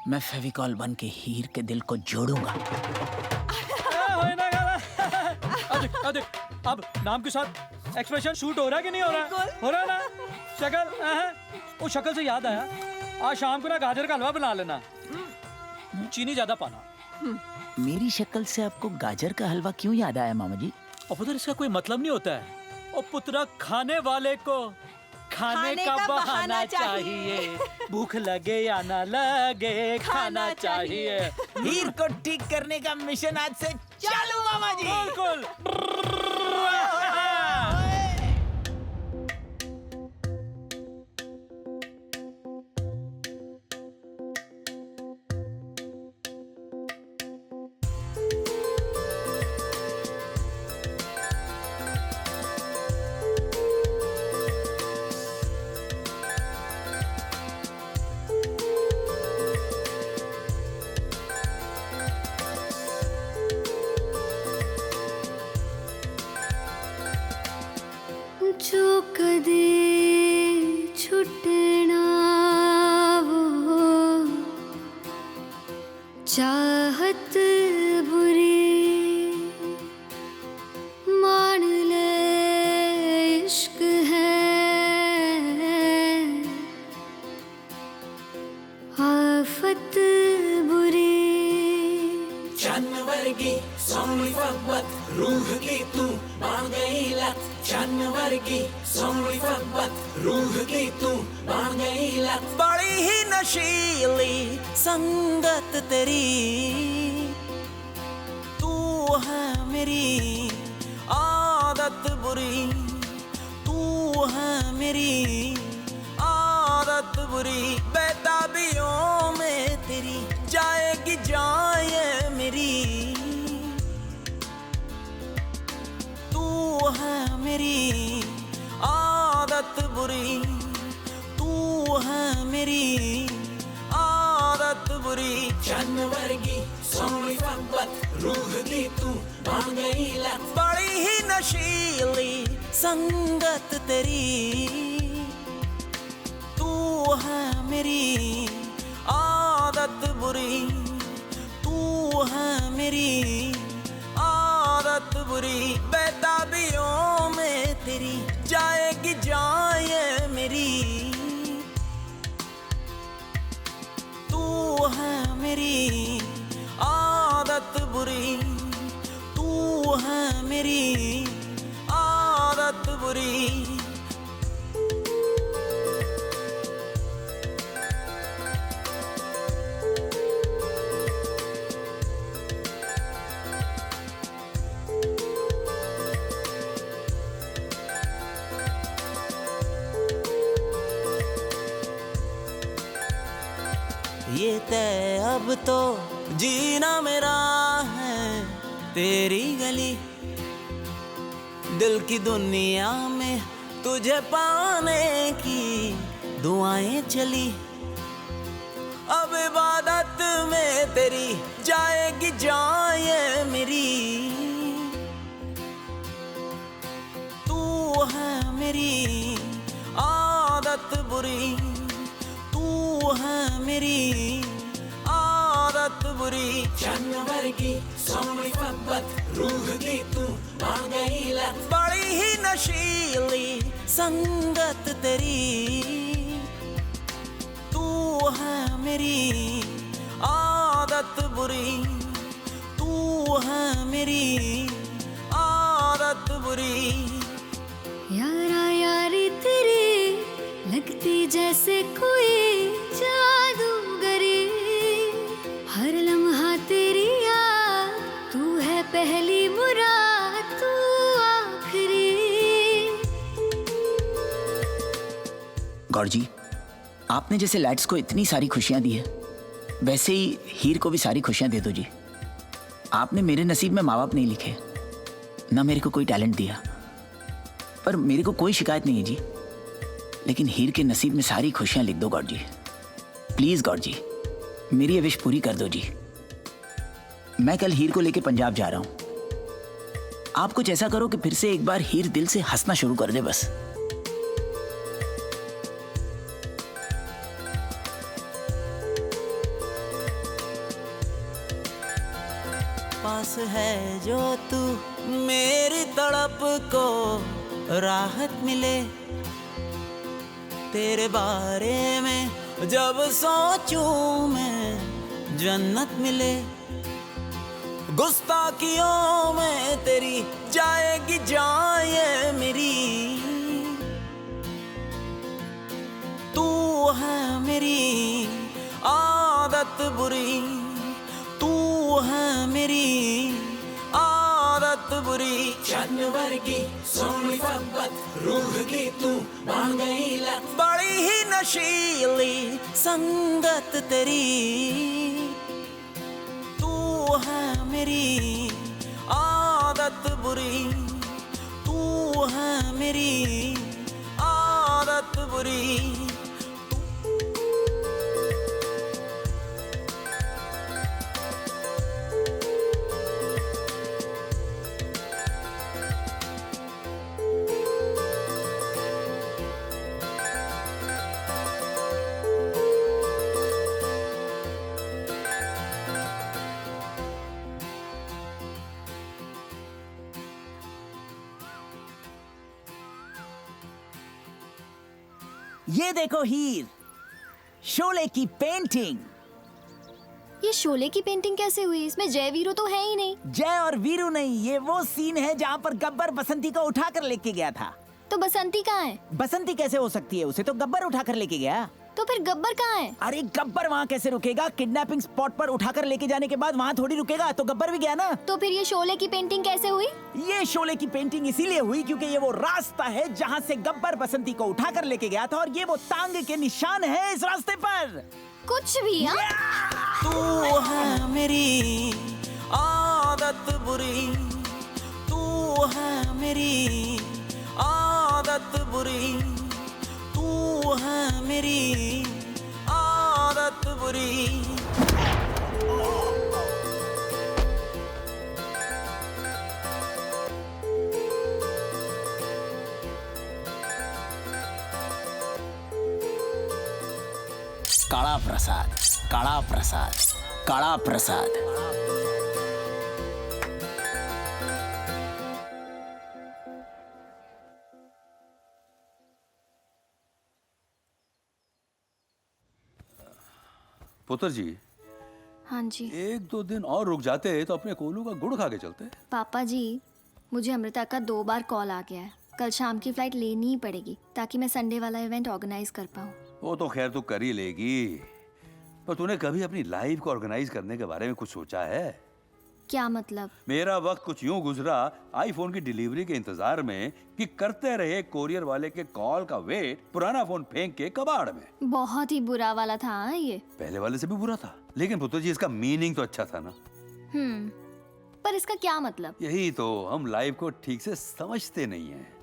मैं फेविकॉल बन के हीर के दिल को जोड़ूंगा। अब नाम के साथ एक्सप्रेशन शूट हो रहा है कि नहीं हो रहा? हो रहा है ना? शक्ल, वो शक्ल से याद आया, आज शाम को ना गाजर का हलवा बना लेना, चीनी ज्यादा पाना। मेरी शक्ल से आपको गाजर का हलवा क्यों याद आया मामा जी? और पुत्र इसका कोई मतलब नहीं होता है। और पुत्र खाने वाले को खाने का बहाना चाहिए, भूख लगे या ना लगे खाना चाहिए। हीर को ठीक करने का मिशन आज से चालू मामा जी। बिल्कुल। जो कदे छुटना वो चाहत बुरी, मान ले इश्क है आफत बुरी। जानवर की सोनी फब्बत रूह की तू बांध गई लत, जानवर की सोनी फब्बत रूह की तू बांध गई लत। बड़ी ही नशीली संगत तेरी, तू है मेरी आदत बुरी, तू है मेरी आदत बुरी। बेताबियों में तेरी जाएगी जाए मेरी, तू है मेरी आदत बुरी, तू है मेरी आदत बुरी। जानवर की सोनी फब्बत रूह की तू बांध गई लत, बड़ी ही नशीली संगत तेरी, तू है मेरी आदत बुरी, तू है मेरी आदत बुरी। बेताबियों में तेरी जाएगी जाए मेरी, तू है मेरी आदत बुरी, तू है मेरी आदत बुरी। ये तय अब तो जीना मेरा है तेरी गली, दिल की दुनिया में तुझे पाने की दुआएं चली। अब इबादत में तेरी जाएगी जाए मेरी, तू है मेरी आदत बुरी, तू है मेरी आदत बुरी। जानवर की सोनी फब्बत रूह की तू बांध गई लत, बड़ी ही नशीली संगत तेरी, तू है मेरी आदत बुरी, तू है मेरी आदत बुरी। यारा यारी तेरी लगती जैसे कोई जादूगरी, गौर जी, आपने जैसे लैड्स को इतनी सारी खुशियां दी है, वैसे ही हीर को भी सारी खुशियां दे दो जी। आपने मेरे नसीब में माँ बाप नहीं लिखे, ना मेरे को कोई टैलेंट दिया, पर मेरे को कोई शिकायत नहीं है जी। लेकिन हीर के नसीब में सारी खुशियां लिख दो गौर जी, प्लीज गौर जी, मेरी ये विश पूरी कर दो जी। मैं कल हीर को लेके पंजाब जा रहा हूं। आप कुछ ऐसा करो कि फिर से एक बार हीर दिल से हंसना शुरू कर दे बस। पास है जो तू, मेरी तड़प को राहत मिले। तेरे बारे में जब सोचूं मैं, जन्नत मिले। गुस्ताखियों में तेरी जाएगी जाए मेरी। तू है मेरी आदत बुरी, तू है मेरी आदत बुरी। जानवर की सोनी फब्बत, रूह की तू बन गई लत। बड़ी ही नशीली संगत तेरी। तू है मेरी आदत बुरी, तू है मेरी आदत बुरी। ये देखो हीर, शोले की पेंटिंग। ये शोले की पेंटिंग कैसे हुई? इसमें जय वीरू तो है ही नहीं। जय और वीरू नहीं, ये वो सीन है जहाँ पर गब्बर बसंती को उठाकर लेके गया था। तो बसंती कहाँ है? बसंती कैसे हो सकती है? उसे तो गब्बर उठाकर लेके गया। तो फिर गब्बर कहाँ है? अरे गब्बर वहाँ कैसे रुकेगा? किडनैपिंग स्पॉट पर उठाकर लेके जाने के बाद वहाँ थोड़ी रुकेगा, तो गब्बर भी गया ना। तो फिर ये शोले की पेंटिंग कैसे हुई? ये शोले की पेंटिंग इसीलिए हुई क्योंकि ये वो रास्ता है जहाँ से गब्बर बसंती को उठाकर लेके गया था, और ये वो तांगे के निशान है इस रास्ते पर। कुछ भी। तू है मेरी आदत बुरी, तू है मेरी आदत बुरी, तू है मेरी आदत बुरी। काला प्रसाद, काला प्रसाद, काला प्रसाद। पुत्र जी, हाँ जी। 1-2 दिन और रुक जाते तो अपने कोलू का गुड़ खा के चलते। पापा जी, मुझे अमृता का 2 बार कॉल आ गया है। कल शाम की फ्लाइट लेनी ही पड़ेगी ताकि मैं संडे वाला इवेंट ऑर्गेनाइज कर पाऊँ। वो तो खैर तू कर ही लेगी, पर तूने कभी अपनी लाइफ को ऑर्गेनाइज करने के बारे में कुछ सोचा है? क्या मतलब? मेरा वक्त कुछ यूं गुजरा आईफोन की डिलीवरी के इंतजार में कि करते रहे कोरियर वाले के कॉल का वेट, पुराना फोन फेंक के कबाड़ में। बहुत ही बुरा वाला था ये। पहले वाले से भी बुरा था, लेकिन पुत्र जी इसका मीनिंग तो अच्छा था ना। पर इसका क्या मतलब? यही तो, हम लाइफ को ठीक से समझते नहीं हैं।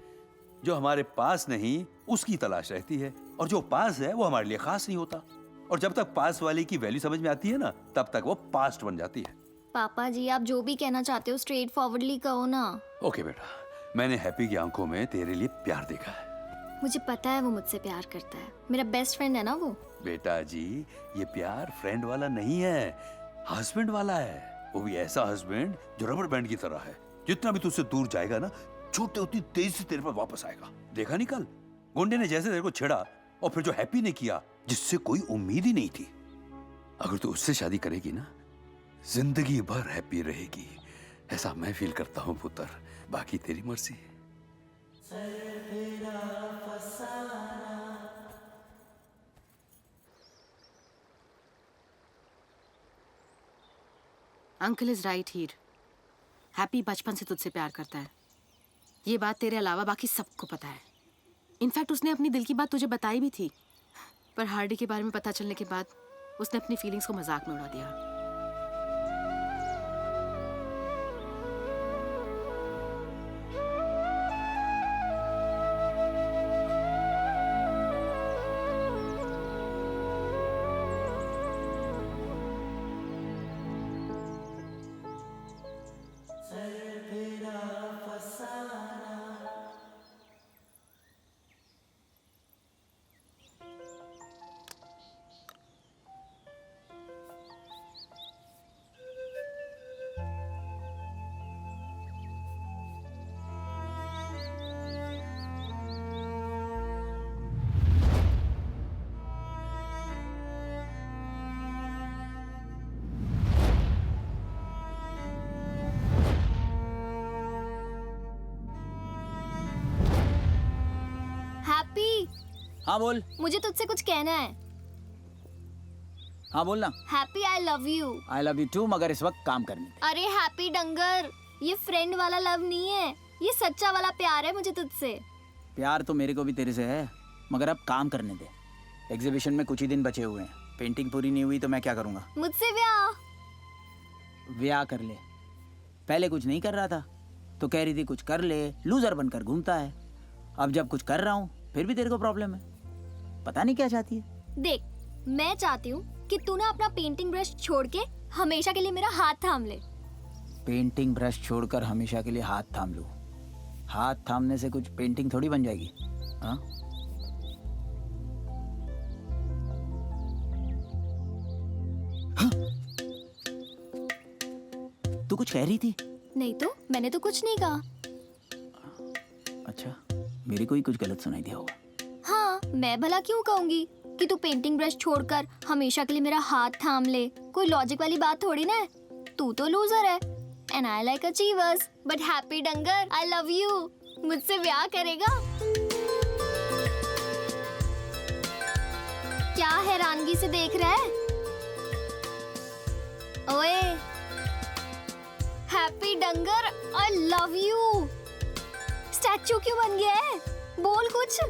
जो हमारे पास नहीं उसकी तलाश रहती है, और जो पास है वो हमारे लिए खास नहीं होता। और जब तक पास वाले की वैल्यू समझ में आती है ना, तब तक वो पास्ट बन जाती है। पापा जी, आप जो भी कहना चाहते हो स्ट्रेट फॉरवर्डली कहो ना। ओके बेटा, मैंने हैप्पी की आंखों में तेरे लिए प्यार देखा है। मुझे पता है वो मुझसे प्यार करता है। मेरा बेस्ट फ्रेंड है ना वो। बेटा जी, ये प्यार फ्रेंड वाला नहीं है, हस्बैंड वाला है। वो भी ऐसा हस्बैंड जो रबर बैंड की तरह है। जितना भी तुझसे दूर जाएगा ना, छूटते उतनी तेजी से तेरे पर वापस आएगा। देखा नहीं कल गुंडे ने जैसे तेरे को छेड़ा, और फिर जो हैप्पी ने किया जिससे कोई उम्मीद ही नहीं थी। अगर तू उससे शादी करेगी ना, जिंदगी भर हैप्पी रहेगी, ऐसा मैं फील करता हूँ पुत्र। बाकी तेरी मर्जी। Uncle is right Heer, happy बचपन से तुझसे प्यार करता है। ये बात तेरे अलावा बाकी सबको पता है। इनफैक्ट उसने अपनी दिल की बात तुझे बताई भी थी, पर हार्डी के बारे में पता चलने के बाद उसने अपनी फीलिंग्स को मजाक में उड़ा दिया। हाँ बोल। मुझे तुझसे कुछ कहना है। हाँ बोलना। Happy, I love you. I love you too, मगर इस वक्त काम करने दे। अरे हैप्पी डंगर, ये फ्रेंड वाला लव नहीं है, ये सच्चा वाला प्यार है मुझे तुझसे। प्यार तो मेरे को भी तेरे से है, मगर अब काम करने दे। एग्जीबिशन में कुछ ही दिन बचे हुए हैं, पेंटिंग पूरी नहीं हुई तो मैं क्या करूँगा? मुझसे ब्याह कर ले। पहले कुछ नहीं कर रहा था तो कह रही थी कुछ कर ले, लूजर बनकर घूमता है। अब जब कुछ कर रहा हूँ फिर भी तेरे को प्रॉब्लम है। पता नहीं क्या चाहती है। देख, मैं चाहती हूँ कि तू ना अपना पेंटिंग ब्रश छोड़ के हमेशा के लिए मेरा हाथ थाम ले। पेंटिंग ब्रश छोड़कर हमेशा के लिए हाथ थाम लूं? हाथ थामने से कुछ पेंटिंग थोड़ी बन जाएगी। हाँ? तू कुछ कह रही थी? नहीं तो, मैंने तो कुछ नहीं कहा। अच्छा, मेरे को ही कुछ गलत सुनाई दिया होगा। हाँ, मैं भला क्यों कहूंगी कि तू पेंटिंग ब्रश छोड़कर हमेशा के लिए मेरा हाथ थाम ले। कोई लॉजिक वाली बात थोड़ी ना है। तू तो लूजर है and I like achievers, but happy डंगर, आई लव यू। मुझसे ब्याह करेगा? क्या हैरानगी से देख रहा है? ओए हैप्पी डंगर, आई लव यू। स्टैचू क्यों बन गया है? बोल कुछ।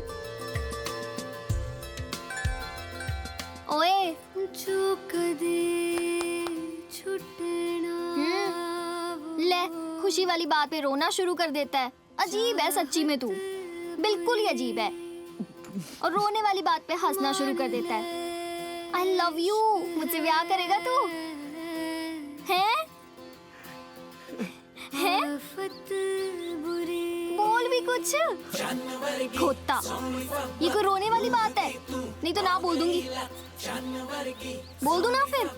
ओए जो कदे छुटना। ले, खुशी वाली बात पे रोना शुरू कर देता है। अजीब है सच्ची में तू, बिल्कुल ही अजीब है। और रोने वाली बात पे हंसना शुरू कर देता है। I love you. मुझसे ब्याह करेगा तू? हैं? हैं? बोल भी कुछ। खोता, ये कोई रोने वाली बात है? नहीं तो ना बोल दूंगी। बोल दूं ना फिर?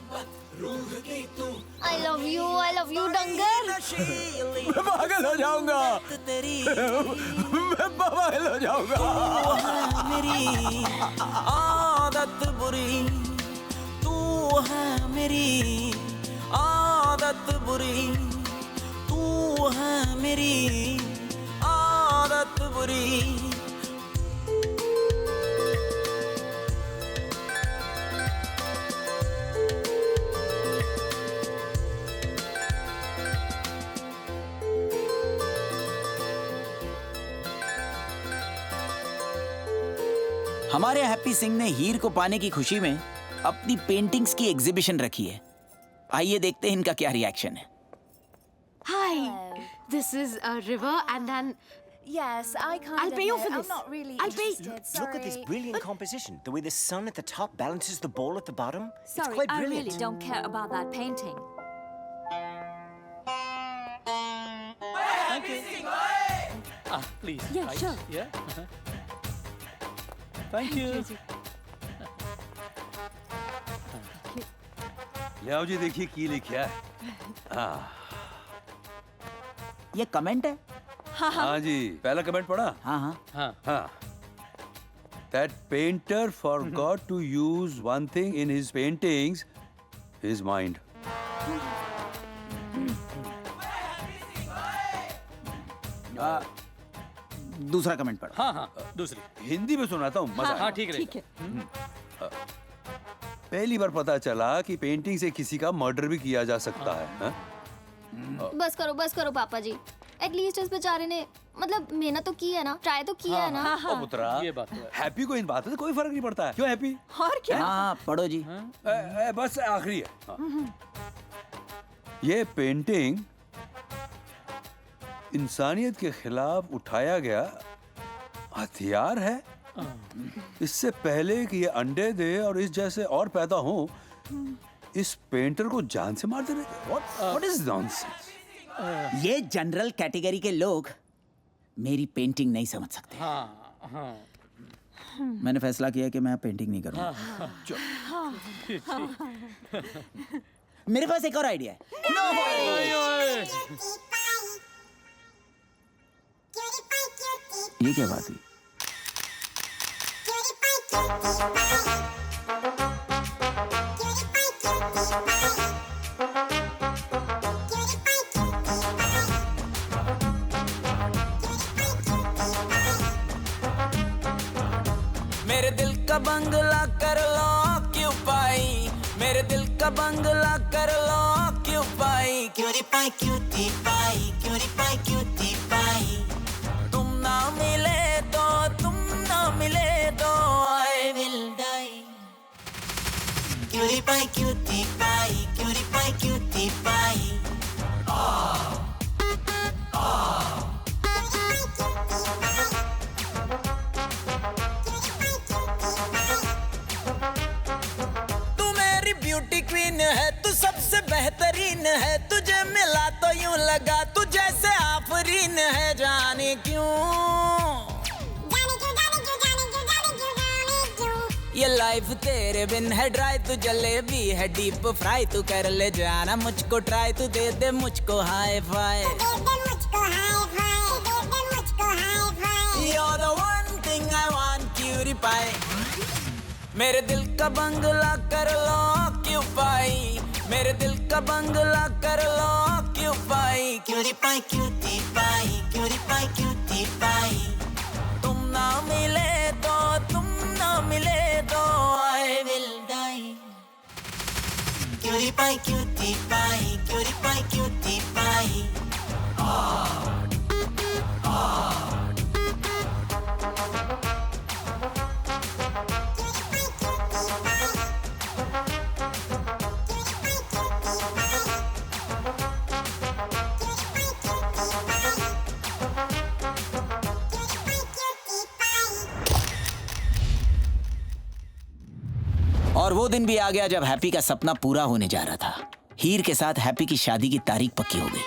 I love you डंगर। मैं पागल हो जाऊंगा। मैं पागल हो जाऊंगा। मेरी आदत बुरी, तू है मेरी आदत बुरी, तू है मेरी आदत बुरी। हमारे हैप्पी सिंह ने हीर को पाने की खुशी में अपनी पेंटिंग्स की एग्जीबिशन रखी है। आइए देखते हैं इनका क्या रिएक्शन है। Hi, this is a river and then Yes, I kind I'll of pay you know. for I'm this. not really I'll pay. interested. Look at this Sorry. brilliant composition. The way the sun at the top balances the ball at the bottom. It's Sorry, quite I brilliant. really don't care about that painting. Please. Yeah, sure. Yeah. Thank you. ले आओ जी, देखिए की लिखा है। ये comment है? हाँ जी, पहला कमेंट पढ़ा? हाँ। That painter forgot to use one thing in his paintings, his mind. दूसरा कमेंट पढ़ो। हाँ, दूसरी हिंदी में सुनाता हूँ, मजा हाँ, ठीक आएगा। रहेगा। पहली बार पता चला कि पेंटिंग से किसी का मर्डर भी किया जा सकता है। हाँ? बस करो पापा जी। एटलीस्ट इस बेचारे ने मतलब मेहनत तो की है ना, ट्राई तो किया है ना। ओ पुत्रा, ये बात तो है। हैप्पी को इन बातों से कोई फर्क नहीं पड़ता है। क्यों हैप्पी? और क्या? हाँ पढ़ो जी। बस आखिरी है। ये पेंटिंग इंसानियत के खिलाफ उठाया गया हथियार है। इससे पहले कि ये अंडे दे और इस जैसे और पैदा हो, इस पेंटर को जान से मार देने। What is nonsense? ये जनरल कैटेगरी के लोग मेरी पेंटिंग नहीं समझ सकते। हाँ हाँ मैंने फैसला किया कि मैं पेंटिंग नहीं करूंगा। मेरे पास एक और आइडिया है। ये क्या बात हुई? मेरे दिल का बंगला कर लो क्यों पाई, मेरे दिल का बंगला कर लो क्यों पाई, क्यों पाई क्यूटी पाई, तुम ना मिले तो आई विल डाई, क्यों पाई क्यूटी पाई। ब्यूटी क्वीन है तू, सबसे बेहतरीन है, तुझे मिला तो यूं लगा तू जैसे आफरीन है। जाने क्यों ये लाइफ तेरे बिन है ड्राई, तू जलेबी है डीप फ्राई, तू कर ले जाना मुझको ट्राई, तू दे दे मुझको hi fi. You're the one thing I want, cutie pie। मेरे दिल का बंगला कर लो क्यों पाई, मेरे दिल का बंगला कर लो क्यों पाई, क्यूटी पाई तुम ना मिले तो I will die, cutie pie और वो दिन भी आ गया जब हैप्पी का सपना पूरा होने जा रहा था। हीर के साथ हैप्पी की शादी की तारीख पक्की हो गई।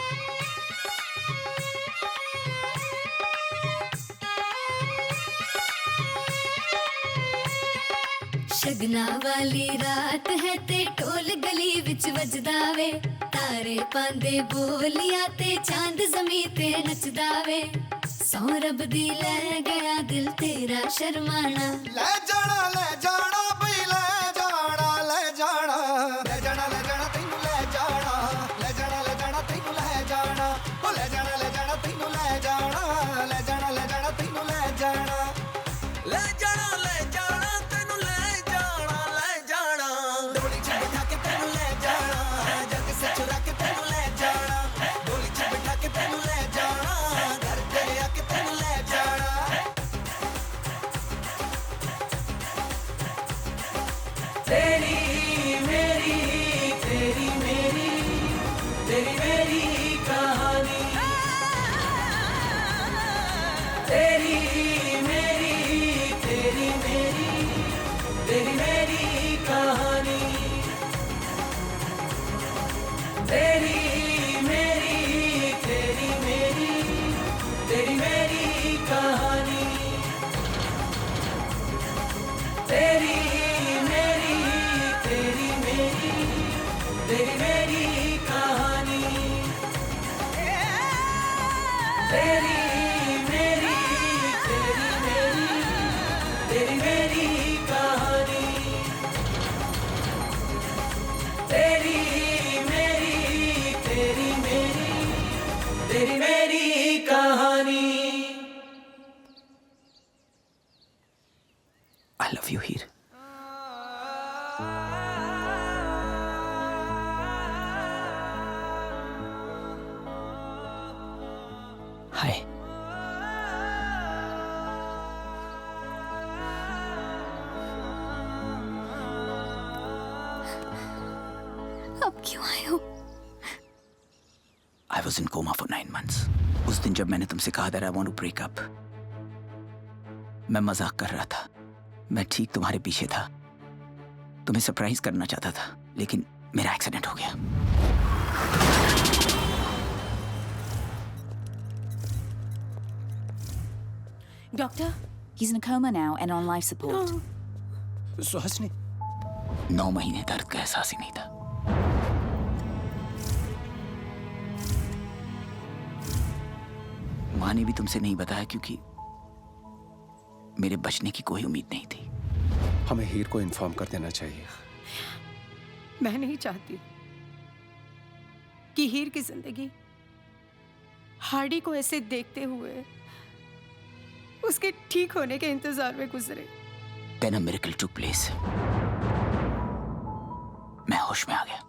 शगना वाली रात है ते ढोल गली विच वजदा वे, तारे पांदे बोलिया ते चांद ज़मीं ते नचदा वे, सौ रब दी ले गया दिल तेरा शर्माना। ले जाना बई ले जाना तैनू ले जाना, ले जाना तैनू ले जाना, ओ ले जाना तैनू ले जाना, ले जाना तैनू ले जाना, ले जाना तैनू ले जाना, डोली च बिठा के तैनू ले जाना, जग से चुरा के तैनू ले जाना, डोली च बिठा के तैनू ले जाना, घर तेरे आके तैनू ले जाना। तेरी मेरी कहानी, तेरी मेरी कहानी, तेरी मेरी कहानी, तेरी मेरी कहानी, तेरी मेरी कहानी, तेरी मेरी कहानी। I love you, Heer. was in coma for 9 months. उस दिन जब मैंने तुमसे कहा that I want to break up, मैं मजाक कर रहा था. मैं ठीक तुम्हारे पीछे था. तुम्हें सरप्राइज करना चाहता था, लेकिन मेरा एक्सीडेंट हो गया. Doctor? He's in a coma now and on life support. Suhasini, 9 महीने दर्द का एहसास ही नहीं था. माँ ने भी तुमसे नहीं बताया क्योंकि मेरे बचने की कोई उम्मीद नहीं थी. हमें हीर को इन्फॉर्म कर देना चाहिए. मैं नहीं चाहती कि हीर की जिंदगी हार्डी को ऐसे देखते हुए उसके ठीक होने के इंतजार में गुजरे. Then a miracle took place. मैं होश में आ गया.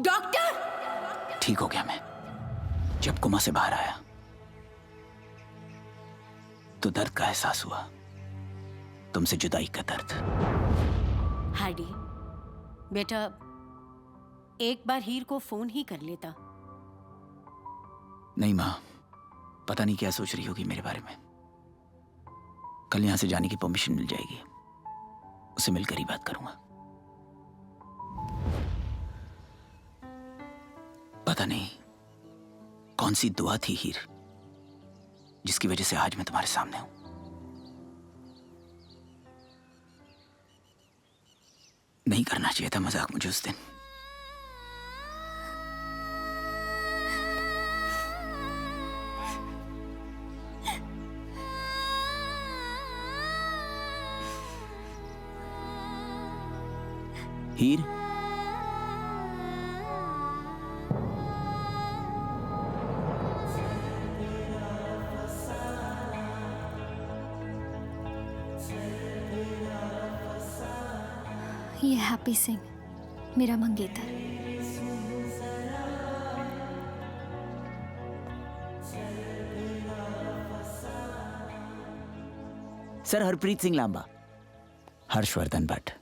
डॉक्टर! ठीक हो गया मैं. जब कोमा से बाहर आया तो दर्द का एहसास हुआ. तुमसे जुदाई का दर्द. हार्डी, बेटा एक बार हीर को फोन ही कर लेता. नहीं माँ, पता नहीं क्या सोच रही होगी मेरे बारे में. कल यहां से जाने की परमिशन मिल जाएगी. उसे मिलकर ही बात करूंगा. पता नहीं कौन सी दुआ थी हीर, जिसकी वजह से आज मैं तुम्हारे सामने हूं. नहीं करना चाहिए था मजाक मुझे उस दिन. हीर, ये हैप्पी सिंह, मेरा मंगेतर. सर हरप्रीत सिंह लांबा. हर्षवर्धन भट्ट.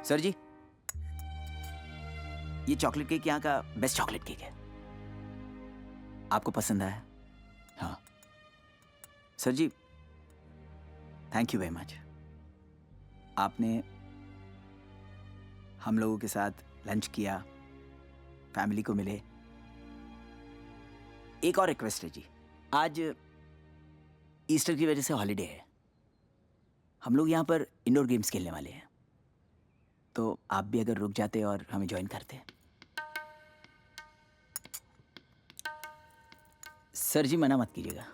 सर जी, ये चॉकलेट केक यहाँ का बेस्ट चॉकलेट केक है. आपको पसंद आया? हाँ sir ji, thank you very much. आपने हम लोगों के साथ लंच किया, फैमिली को मिले. एक और रिक्वेस्ट है जी, आज ईस्टर की वजह से हॉलीडे है. हम लोग यहाँ पर इंडोर गेम्स खेलने वाले हैं, तो आप भी अगर रुक जाते और हमें ज्वाइन करते. सर जी मना मत कीजिएगा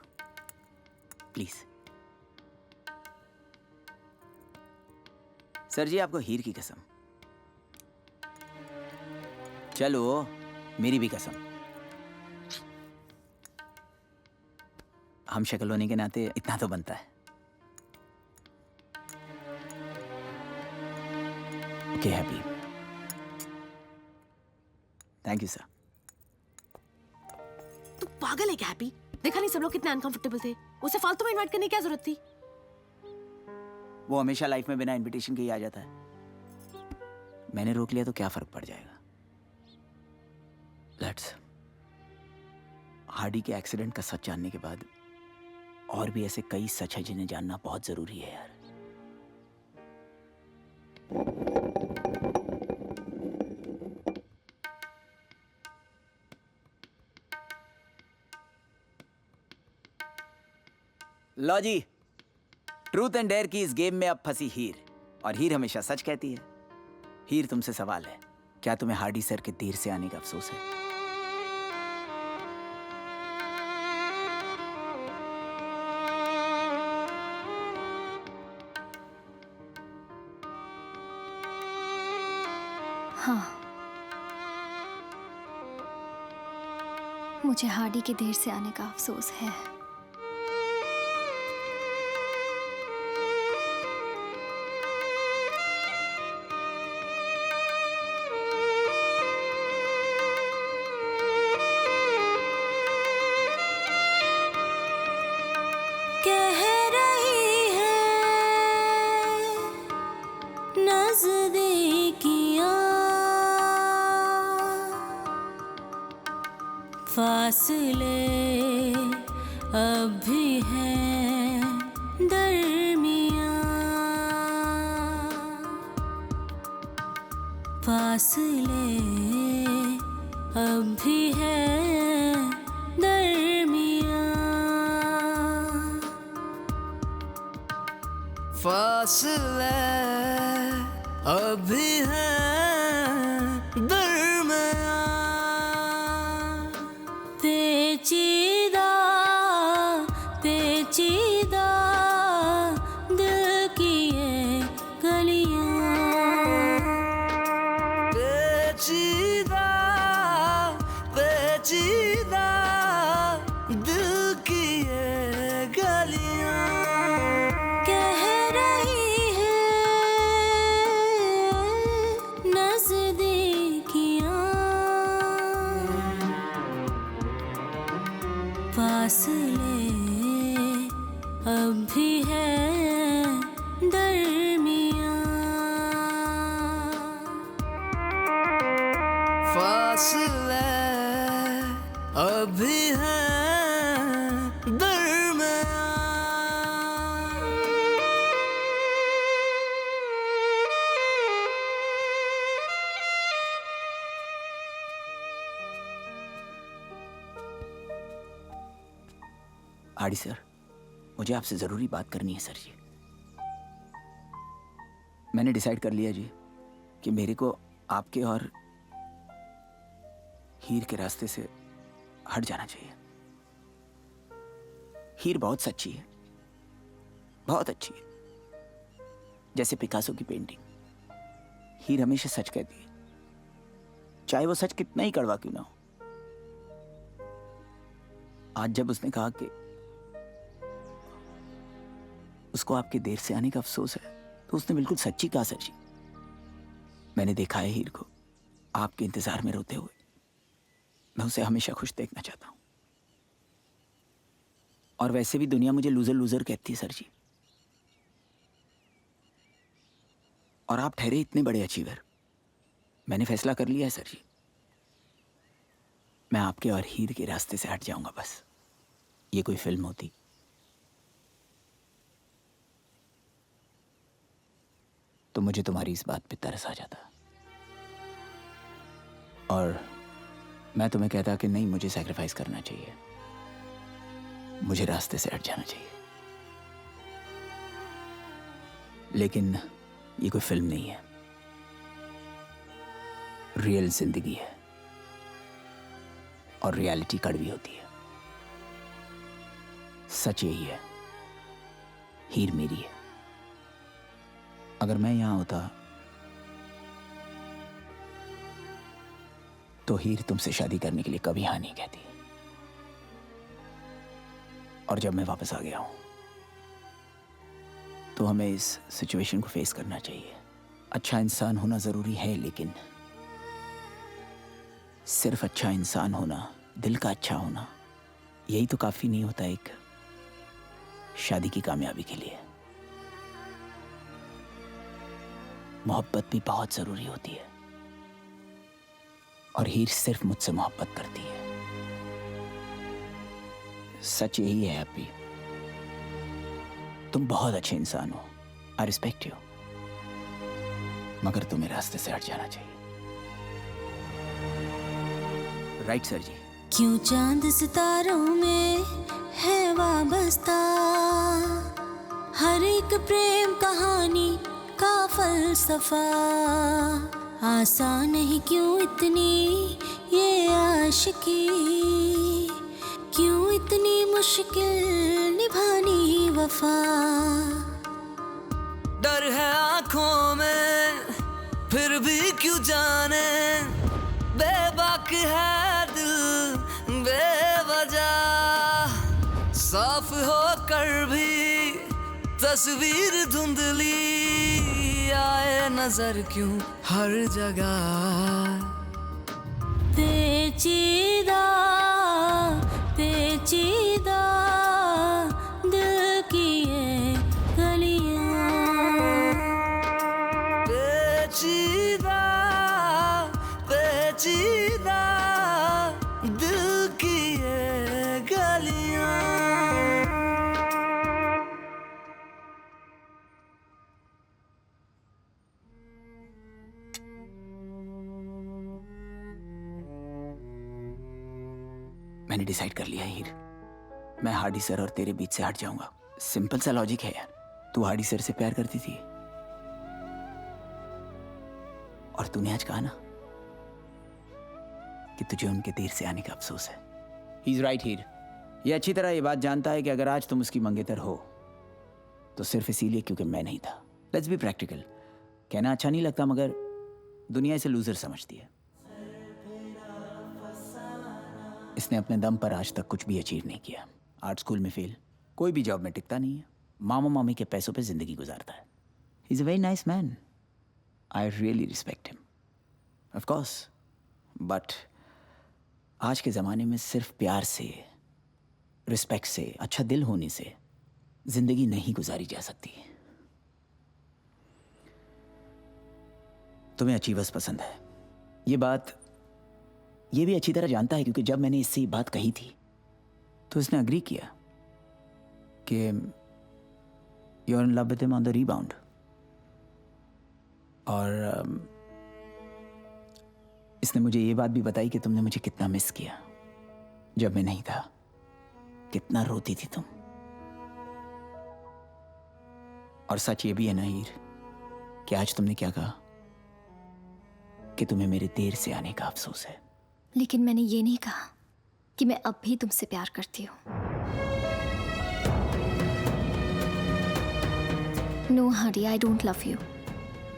प्लीज. सर जी आपको हीर की कसम. चलो मेरी भी कसम. हम शक्ल होने के नाते इतना तो बनता है. Okay, happy. Thank you, sir. तू पागल है क्या हैप्पी? देखा नहीं सब लोग कितने अनकंफर्टेबल थे. उसे फालतू में इनवाइट करने की क्या जरूरत थी? वो हमेशा लाइफ में बिना इनविटेशन के ही आ जाता है. मैंने रोक लिया तो क्या फर्क पड़ जाएगा. लेट्स. हार्डी के एक्सीडेंट का सच जानने के बाद और भी ऐसे कई सच है जिन्हें जानना बहुत जरूरी है यार. लो जी, ट्रूथ एंड डेयर की इस गेम में अब फंसी हीर, और हीर हमेशा सच कहती है. हीर तुमसे सवाल है, क्या तुम्हें हार्डी सर के देर से आने का अफसोस है? हाँ, मुझे हार्डी के देर से आने का अफसोस है। कह रही है नज़दीकियाँ, फासले अब भी हैं दरमियाँ, फासले अब भी हैं दरमियाँ, फासले अभी है दरमियाँ, पेचीदा पेचीदा दिल की ये गलियाँ, पेचीदा पेचीदा दिल की ये गलियाँ, कह रही है नज़दीकियाँ, फासले अब भी हैं दरमियाँ, फासले अभी हैं दरमियाँ। हार्डी सर, मुझे आपसे ज़रूरी बात करनी है सर जी। मैंने डिसाइड कर लिया जी कि मेरे को आपके और हीर के रास्ते से हट जाना चाहिए। हीर बहुत सच्ची है, बहुत अच्छी है, जैसे पिकासो की पेंटिंग। हीर हमेशा सच कहती है, चाहे वो सच कितना ही कड़वा क्यों ना हो। आज जब उसने कहा कि उसको आपके देर से आने का अफसोस है, तो उसने बिल्कुल सच्ची कहा सर जी। मैंने देखा है हीर को आपके इंतजार में रोते हुए। मैं उसे हमेशा खुश देखना चाहता हूं। और वैसे भी दुनिया मुझे लूजर लूजर कहती है सर जी। और आप ठहरे इतने बड़े अचीवर। मैंने फैसला कर लिया है सर जी, मैं आपके और हीर के रास्ते से हट जाऊंगा। बस ये कोई फिल्म होती तो मुझे तुम्हारी इस बात पे तरस आ जाता और मैं तुम्हें कहता कि नहीं, मुझे सैक्रिफाइस करना चाहिए, मुझे रास्ते से हट जाना चाहिए। लेकिन ये कोई फिल्म नहीं है, रियल जिंदगी है और रियलिटी कड़वी होती है। सच यही है, हीर मेरी है। अगर मैं यहां होता तो हीर तुमसे शादी करने के लिए कभी हाँ नहीं कहती। और जब मैं वापस आ गया हूं तो हमें इस सिचुएशन को फेस करना चाहिए। अच्छा इंसान होना जरूरी है, लेकिन सिर्फ अच्छा इंसान होना, दिल का अच्छा होना, यही तो काफी नहीं होता एक शादी की कामयाबी के लिए। मोहब्बत भी बहुत जरूरी होती है और हीर सिर्फ मुझसे मोहब्बत करती है। सच यही है अभी, तुम बहुत अच्छे इंसान हो, आई रिस्पेक्ट यू, मगर तुम्हें रास्ते से हट जाना चाहिए। राइट सर जी। क्यों चांद सितारों में है वाबस्ता, हर एक प्रेम कहानी का फलसफा, आसान नहीं क्यों इतनी ये आशिकी, क्यों इतनी मुश्किल निभानी वफा। डर है आंखों में फिर भी क्यों क्यों जाने बेबाक है दिल बेवजह, साफ होकर भी तस्वीर धुंधली आए नजर क्यों हर जगह। पेचीदा पेचीदा दिल की ये गलियां, पेचीदा पेचीदा दिल की ये गलियां। मैंने डिसाइड कर लिया हीर, मैं हार्डी सर और तेरे बीच से हट जाऊंगा। सिंपल सा लॉजिक है यार। तू हार्डी सर से प्यार करती थी और तूने आज कहा ना कि तुझे उनके देर से आने का अफसोस है। ही इज राइट हीर। ये अच्छी तरह ये बात जानता है कि अगर आज तुम उसकी मंगेतर हो तो सिर्फ इसीलिए क्योंकि मैं नहीं था। Let's be practical. कहना अच्छा नहीं लगता मगर दुनिया इसे लूजर समझती है। इसने अपने दम पर आज तक कुछ भी अचीव नहीं किया। आर्ट स्कूल में फेल, कोई भी जॉब में टिकता नहीं है, मामा मामी के पैसों पे जिंदगी गुजारता है। He is a very nice man, I really respect him of course, but आज के ज़माने में सिर्फ प्यार से, रिस्पेक्ट से, अच्छा दिल होने से जिंदगी नहीं गुजारी जा सकती। तुम्हें अचीवर्स पसंद है, ये बात ये भी अच्छी तरह जानता है, क्योंकि जब मैंने इससे ये बात कही थी तो इसने अग्री किया कि you are in love with him on the rebound. और इसने मुझे ये बात भी बताई कि तुमने मुझे कितना मिस किया जब मैं नहीं था, कितना रोती थी तुम। और सच ये भी है ना हीर कि आज तुमने क्या कहा कि तुम्हें मेरे देर से आने का अफसोस है। लेकिन मैंने ये नहीं कहा कि मैं अब भी तुमसे प्यार करती हूँ। No Hardy, I don't love you.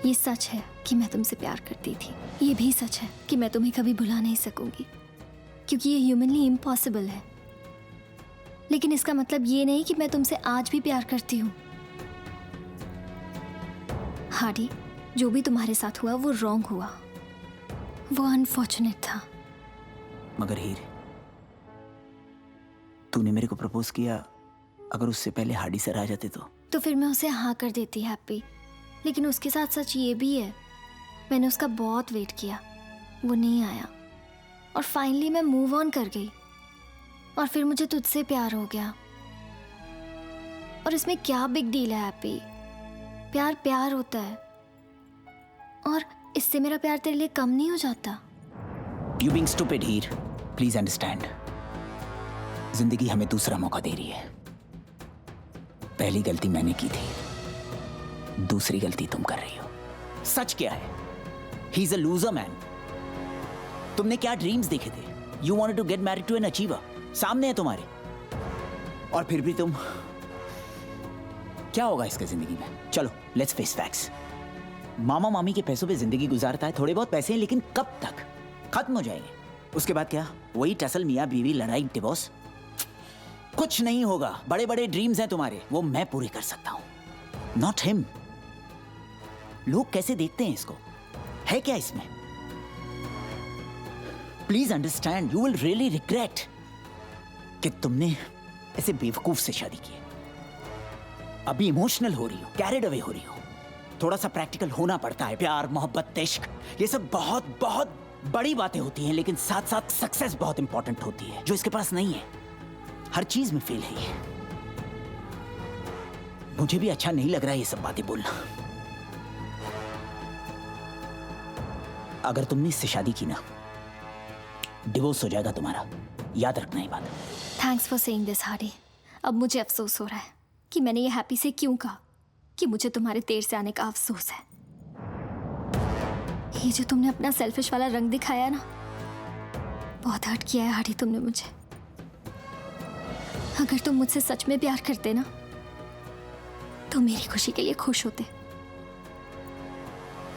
ये सच है कि मैं तुमसे प्यार करती थी, ये भी सच है कि मैं तुम्हें कभी भुला नहीं सकूंगी, क्योंकि ये ह्यूमनली इम्पॉसिबल है। लेकिन इसका मतलब ये नहीं कि मैं तुमसे आज भी प्यार करती हूँ। हार्डी, जो भी तुम्हारे साथ हुआ वो रॉन्ग हुआ, वो अनफॉर्चुनेट था। मगर हीर, तूने मेरे को प्रपोज किया, अगर उससे पहले हार्डी सर आ जाते तो फिर मैं उसे हाँ कर देती हैप्पी। लेकिन उसके साथ सच ये भी है, मैंने उसका बहुत वेट किया, वो नहीं आया, और फाइनली मैं मूव ऑन कर गई, और फिर मुझे तुझसे प्यार हो गया। और इसमें क्या बिग डील है हैप्पी? प्यार प्यार होता है, और इससे मेरा प्यार तेरे लिए कम नहीं हो जाता। You being stupid Heer, please understand. जिंदगी हमें दूसरा मौका दे रही है। पहली गलती मैंने की थी, दूसरी गलती तुम कर रही हो। सच क्या है? He is a loser man. तुमने क्या ड्रीम्स देखे थे? You wanted to get married to an achiever, सामने है तुम्हारे, और फिर भी तुम। क्या होगा इसका जिंदगी में? चलो लेट्स फेस फैक्ट्स। मामा मामी के पैसों पे जिंदगी गुजारता है, थोड़े बहुत पैसे हैं, लेकिन कब तक? खत्म हो जाएंगे। उसके बाद क्या? वही टसल मियाँ बीवी, लड़ाई, डिवोर्स। कुछ नहीं होगा। बड़े बड़े ड्रीम्स हैं तुम्हारे, वो मैं पूरे कर सकता हूं, नॉट हिम। लोग कैसे देखते हैं इसको? है क्या इसमें? Please understand, you will really regret कि तुमने ऐसे बेवकूफ से शादी की है। अभी इमोशनल हो रही हो, कैरिड अवे हो रही हो। थोड़ा सा प्रैक्टिकल होना पड़ता है। प्यार, मोहब्बत, इश्क, ये सब बहुत बहुत बड़ी बातें होती हैं, लेकिन साथ साथ सक्सेस बहुत इंपॉर्टेंट होती है, जो इसके पास नहीं है। हर चीज में फेल है ये। मुझे भी अच्छा नहीं लग रहा है ये सब बातें बोलना। अगर तुमने इससे शादी की ना, डिवोर्स हो जाएगा तुम्हारा, याद रखना ये बात। Thanks for saying this Hardy. अब मुझे अफसोस हो रहा है कि मैंने ये हैप्पी से क्यों कहा कि मुझे तुम्हारे देर से आने का अफसोस है। ये जो तुमने अपना सेल्फिश वाला रंग दिखाया ना, बहुत हर्ट किया है हार्डी तुमने मुझे। अगर तुम मुझसे सच में प्यार करते ना, तो मेरी खुशी के लिए खुश होते।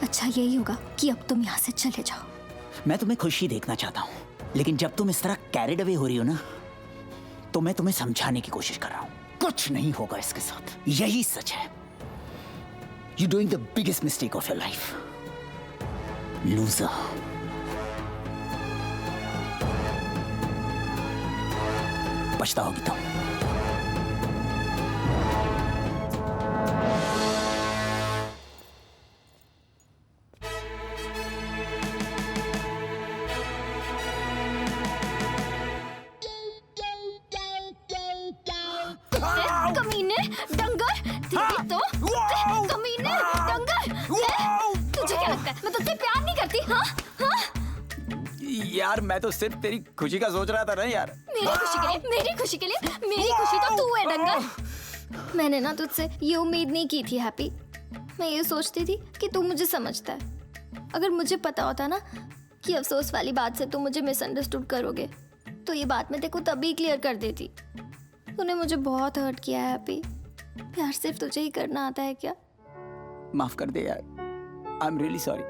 अच्छा यही होगा कि अब तुम यहाँ से चले जाओ। मैं तुम्हें खुशी देखना चाहता हूँ, लेकिन जब तुम इस तरह कैरिड अवे हो रही हो ना, तो मैं तुम्हें समझाने की कोशिश कर रहा हूँ। कुछ नहीं होगा इसके साथ, यही सच है। You doing the biggest mistake of your life, loser. पछताओगी तुम। कमीने, डंगर, तेरी तो कमीने, डंगर। तुझे क्या लगता है मैं तुझसे प्यार नहीं करती? हाँ हाँ। यार मैं तो सिर्फ तेरी खुशी का सोच रहा था ना यार। मेरी खुशी के लिए, मेरी खुशी के लिए, मेरी खुशी तो तू है डंगर। मैंने ना तुझसे ये उम्मीद नहीं की थी हैप्पी। मैं ये सोचती थी कि तू मुझे समझता है। अगर मुझे पता होता ना कि अफसोस वाली बात से तू मुझे मिसअंडरस्टूड करोगे, तो ये बात मैं तेरे को तभी क्लियर कर देती। तूने मुझे बहुत हर्ट किया है हैप्पी। प्यार सिर्फ तुझे ही करना आता है क्या? माफ कर दे यार, आई एम रियली सॉरी।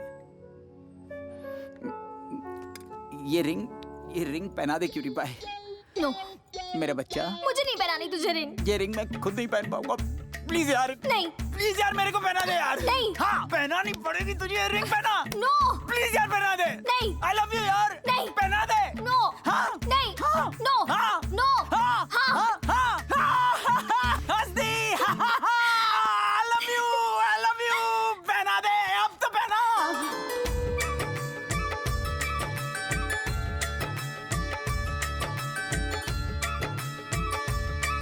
ये रिंग पहना दे क्यूटी पाई। नो मेरा बच्चा, मुझे नहीं पहनानी तुझे रिंग। ये रिंग मैं खुद नहीं पहन पाऊंगा। प्लीज यार, नहीं प्लीज यार मेरे को पहना दे यार। नहीं, हाँ पहनानी पड़ेगी तुझे ये रिंग। पहना। नो प्लीज यार पहना दे। नहीं, आई लव यू यार। नहीं पहना दे। नो हाँ नहीं, हाँ नो हाँ नो हाँ हाँ हाँ हंसती। आई लव यू। पहना दे अब तो पहना।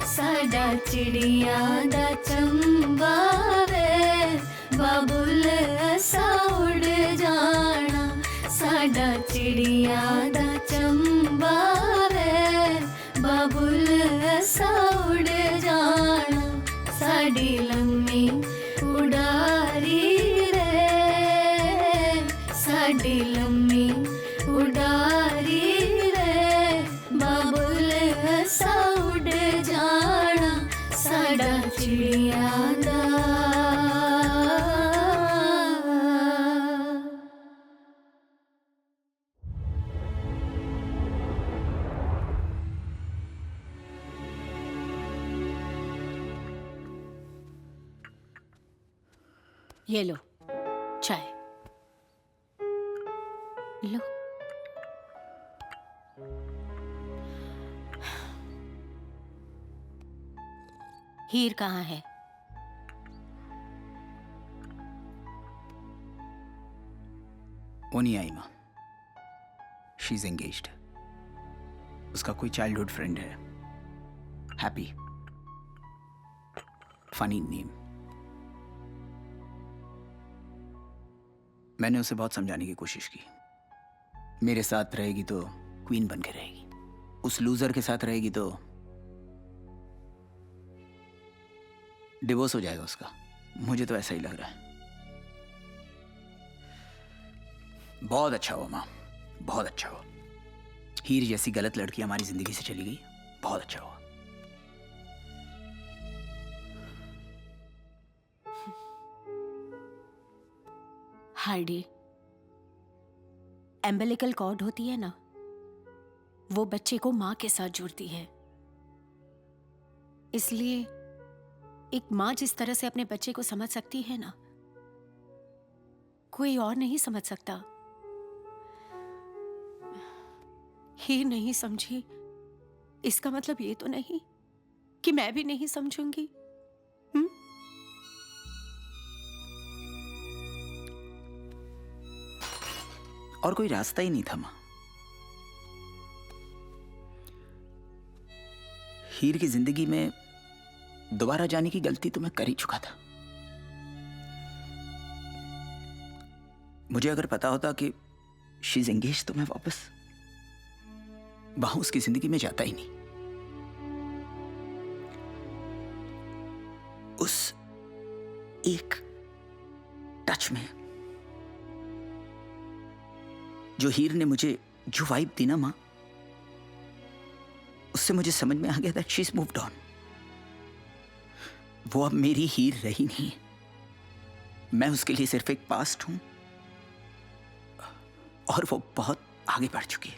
साडा चिड़िया दा चंबा वे बाबुल असा उड़ जाना। साडा चिड़िया दा चंबा वे बाबुल असा उड़ जाना। साडी लम्मी उड़ारी रे, साडी लम्मी उड़ारी रे बाबुल असा उड़ जाना। साडा चिड़िया दा। ये लो चाय लो। हीर कहाँ है? वो नहीं आई माँ। She is engaged. उसका कोई चाइल्डहुड फ्रेंड है, हैप्पी। Funny name. मैंने उसे बहुत समझाने की कोशिश की। मेरे साथ रहेगी तो क्वीन बन के रहेगी, उस लूजर के साथ रहेगी तो डिवोर्स हो जाएगा उसका। मुझे तो ऐसा ही लग रहा है। बहुत अच्छा हुआ माँ, बहुत अच्छा हुआ। हीर जैसी गलत लड़की हमारी जिंदगी से चली गई, बहुत अच्छा हुआ। हार्डी, एम्बिलिकल कॉर्ड होती है ना, वो बच्चे को मां के साथ जुड़ती है। इसलिए एक मां जिस तरह से अपने बच्चे को समझ सकती है ना, कोई और नहीं समझ सकता। ही नहीं समझी, इसका मतलब ये तो नहीं कि मैं भी नहीं समझूंगी। और कोई रास्ता ही नहीं था मां। हीर की जिंदगी में दोबारा जाने की गलती तो मैं कर ही चुका था। मुझे अगर पता होता कि शी इज एंगेज तो मैं वापस वहां उसकी जिंदगी में जाता ही नहीं। उस एक टच में जो हीर ने मुझे जो वाइब दी ना मां, उससे मुझे समझ में आ गया that she is moved on. वो अब मेरी हीर रही नहीं। मैं उसके लिए सिर्फ एक पास्ट हूं और वो बहुत आगे बढ़ चुकी है।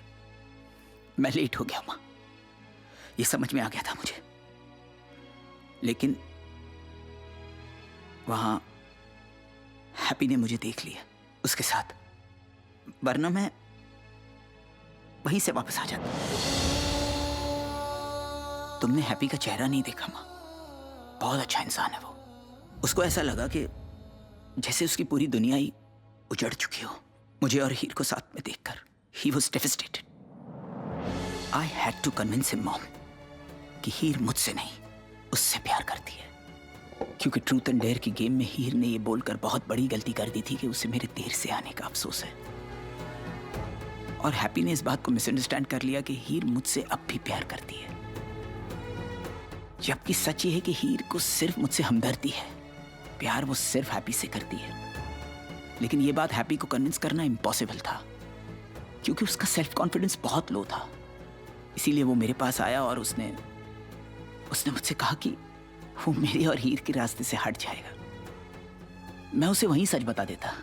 मैं लेट हो गया माँ, ये समझ में आ गया था मुझे, लेकिन वहां हैप्पी ने मुझे देख लिया उसके साथ, वरना मैं वहीं से वापस आ जाता। तुमने हैप्पी का चेहरा नहीं देखा माँ, बहुत अच्छा इंसान है वो। उसको ऐसा लगा कि जैसे उसकी पूरी दुनिया ही उजड़ चुकी हो मुझे और हीर को साथ में देखकर। He was devastated. I had to convince him, mom, कि हीर मुझसे नहीं उससे प्यार करती है, क्योंकि ट्रूथ एंड डेयर की गेम में हीर ने ये बोलकर बहुत बड़ी गलती कर दी थी कि उसे मेरे देर से आने का अफसोस है। और हैप्पी ने इस बात को मिसअंडरस्टैंड कर लिया कि हीर मुझसे अब भी प्यार करती है, जबकि सच ये है कि हीर को सिर्फ मुझसे हमदर्दी है, प्यार वो सिर्फ हैप्पी से करती है। लेकिन ये बात हैप्पी को कन्विंस करना इम्पॉसिबल था, क्योंकि उसका सेल्फ कॉन्फिडेंस बहुत लो था। इसीलिए वो मेरे पास आया और उसने मुझसे कहा कि वो मेरे और हीर के रास्ते से हट जाएगा। मैं उसे वहीं सच बता देता,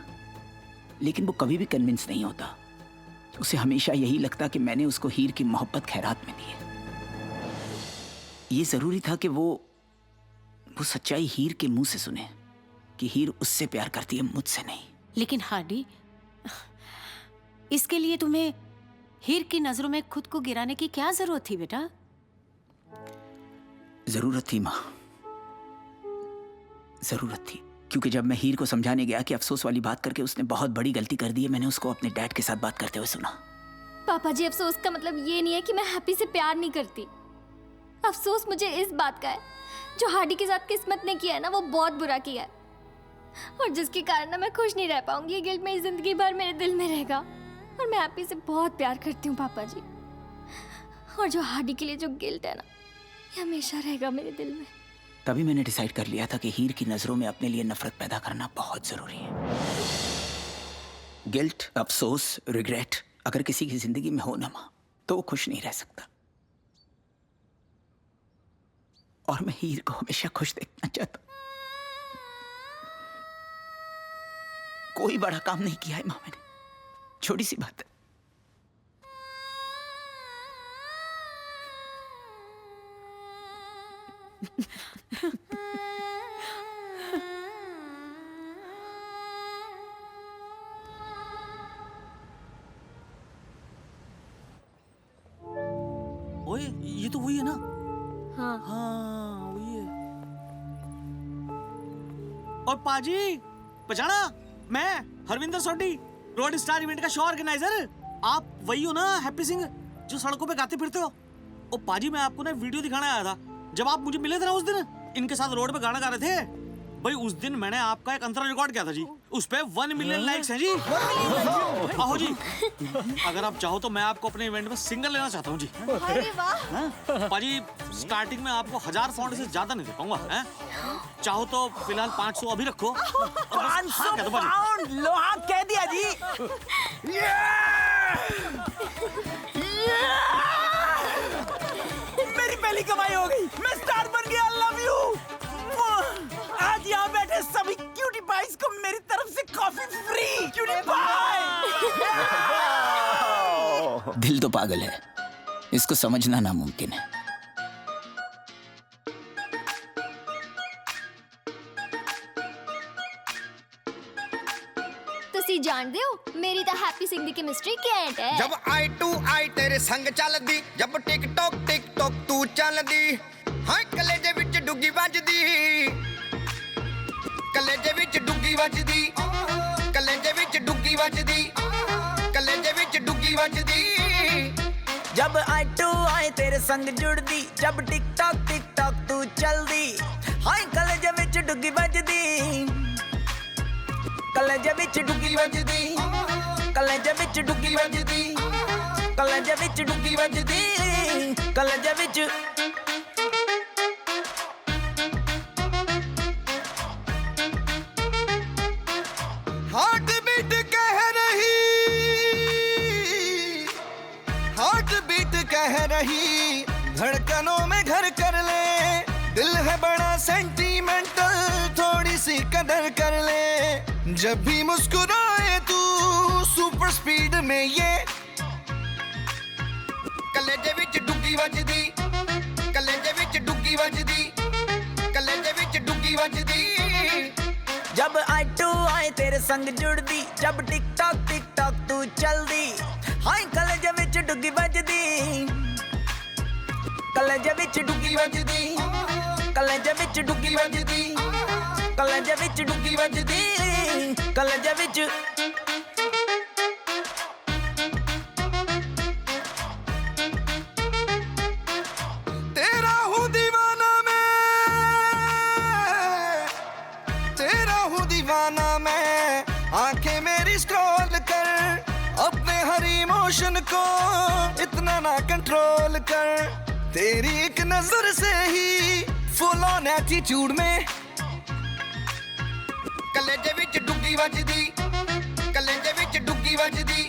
लेकिन वो कभी भी कन्विंस नहीं होता। उसे हमेशा यही लगता कि मैंने उसको हीर की मोहब्बत खैरात में दी है। ये जरूरी था कि वो सच्चाई हीर के मुंह से सुने कि हीर उससे प्यार करती है, मुझसे नहीं। लेकिन हार्डी, इसके लिए तुम्हें हीर की नजरों में खुद को गिराने की क्या जरूरत थी बेटा? जरूरत थी माँ, जरूरत थी, क्योंकि जब मैं हीर को समझाने गया कि अफसोस वाली बात करके उसने बहुत बड़ी गलती कर दी है, मैंने उसको अपने डैड के साथ बात करते हुए सुना। पापा जी, अफसोस का मतलब ये नहीं है कि मैं हैप्पी से प्यार नहीं करती। अफसोस मुझे इस बात का है, जो हार्डी के साथ किस्मत ने किया है ना, वो बहुत बुरा किया है, और जिसके कारण ना मैं खुश नहीं रह पाऊंगी। ये गिल्ट मेरी जिंदगी भर मेरे दिल में रहेगा, और मैं हैप्पी से बहुत प्यार करती हूँ पापा जी। और जो हार्डी के लिए जो गिल्ट है ना, ये हमेशा रहेगा मेरे दिल में। तभी मैंने डिसाइड कर लिया था कि हीर की नजरों में अपने लिए नफरत पैदा करना बहुत जरूरी है। गिल्ट, अफसोस, रिग्रेट अगर किसी की जिंदगी में हो ना माँ, तो वो खुश नहीं रह सकता। और मैं हीर को हमेशा खुश देखना चाहता। कोई बड़ा काम नहीं किया है माँ मैंने, छोटी सी बात है। ओए, ये तो वही है ना? हाँ हाँ, वही है। और पाजी, पहचाना? मैं हरविंदर सोडी, रोड स्टार इवेंट का शो ऑर्गेनाइजर। आप वही हो ना हैप्पी सिंह, जो सड़कों पे गाते फिरते हो? ओ पाजी, मैं आपको ना वीडियो दिखाने आया था। जब आप मुझे मिले थे ना उस दिन, इनके साथ रोड पे गाना गा रहे थे भाई, उस दिन मैंने आपका एक अंतरा रिकॉर्ड किया था जी। उस पे 1 मिलियन लाइक्स हैं जी। आओ जी, अगर आप चाहो तो मैं आपको अपने इवेंट में सिंगल लेना चाहता हूँ जी। अरे वाह। पाजी, स्टार्टिंग में आपको 1000 पाउंड से ज्यादा नहीं दे पाऊंगा, हैं? चाहो तो फिलहाल 500 अभी रखो। 500 पाउंड लोहा कह दिया जी। मेरी पहली कमाई हो गई, मैं स्टार बन गया। Love you. आज यहाँ बैठे सभी क्यूटी पाइस को मेरी तरफ से कॉफी फ्री। Cutie pie. दिल तो पागल है, इसको समझना नामुमकिन है। तुसी जानदे हो, मेरी तो हैप्पी सिंह दी केमिस्ट्री कैंट है। जब आई टू आई तेरे संग चलदी, जब टिकटॉक टिकटॉक तू चलदी, हाय कलेजे विच डुगी वजदी, कलेजे विच डुगी वजदी, कलेजे विच डुगी वजदी, कलेजे विच डुगी वजदी। जब आई टू आई तेरे संग जुड़दी, जब टिकटॉक टिकटॉक तू चलदी, हाय कलेजे विच डुगी वजदी, कलेजे विच डुगी वजदी, कलेजे विच डुगी वजदी, कलेजे विच डुगी वजदी, कलेजे विच। हार्ट बीट कह रही, हार्ट बीट कह रही, धड़कनों में घर कर ले, दिल है बड़ा सेंटीमेंटल, थोड़ी सी कदर कर ले। जब भी मुस्कुराए तू सुपर स्पीड में ये कलेजे विच डुगी वजदी कलेजे विच डुगी वजदी कलेजे विच डुगी वजदी जब आई टू आई तेरे संग जुड़दी जब टिक टॉक तू चलदी हाय कलेजे विच डुगी वजदी कलेजे विच डुगी वजदी कलेजे विच डुगी वजदी कलेजे विच डुगी वजदी कलेजे विच तेरा हूँ दीवाना मैं तेरा हूँ दीवाना मैं आंखें मेरी स्क्रॉल कर अपने हर इमोशन को इतना ना कंट्रोल कर तेरी एक नजर से ही फुल ऑन एटीट्यूड में कलेजे विच डुगी वजदी कलेजे विच डुगी वजदी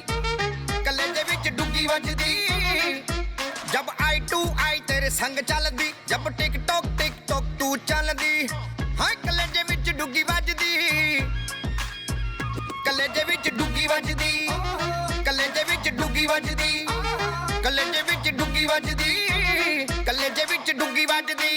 कलेजे विच डुगी वजदी जब आई टू आई तेरे संग चलदी जब टिक टॉक तू चलदी हाय कलेजे विच डुगी वजदी कलेजे विच डुगी वजदी कलेजे विच डुगी वजदी कलेजे विच डुगी वजदी कलेजे विच डुगी वजदी कलेजे विच डुगी वजदी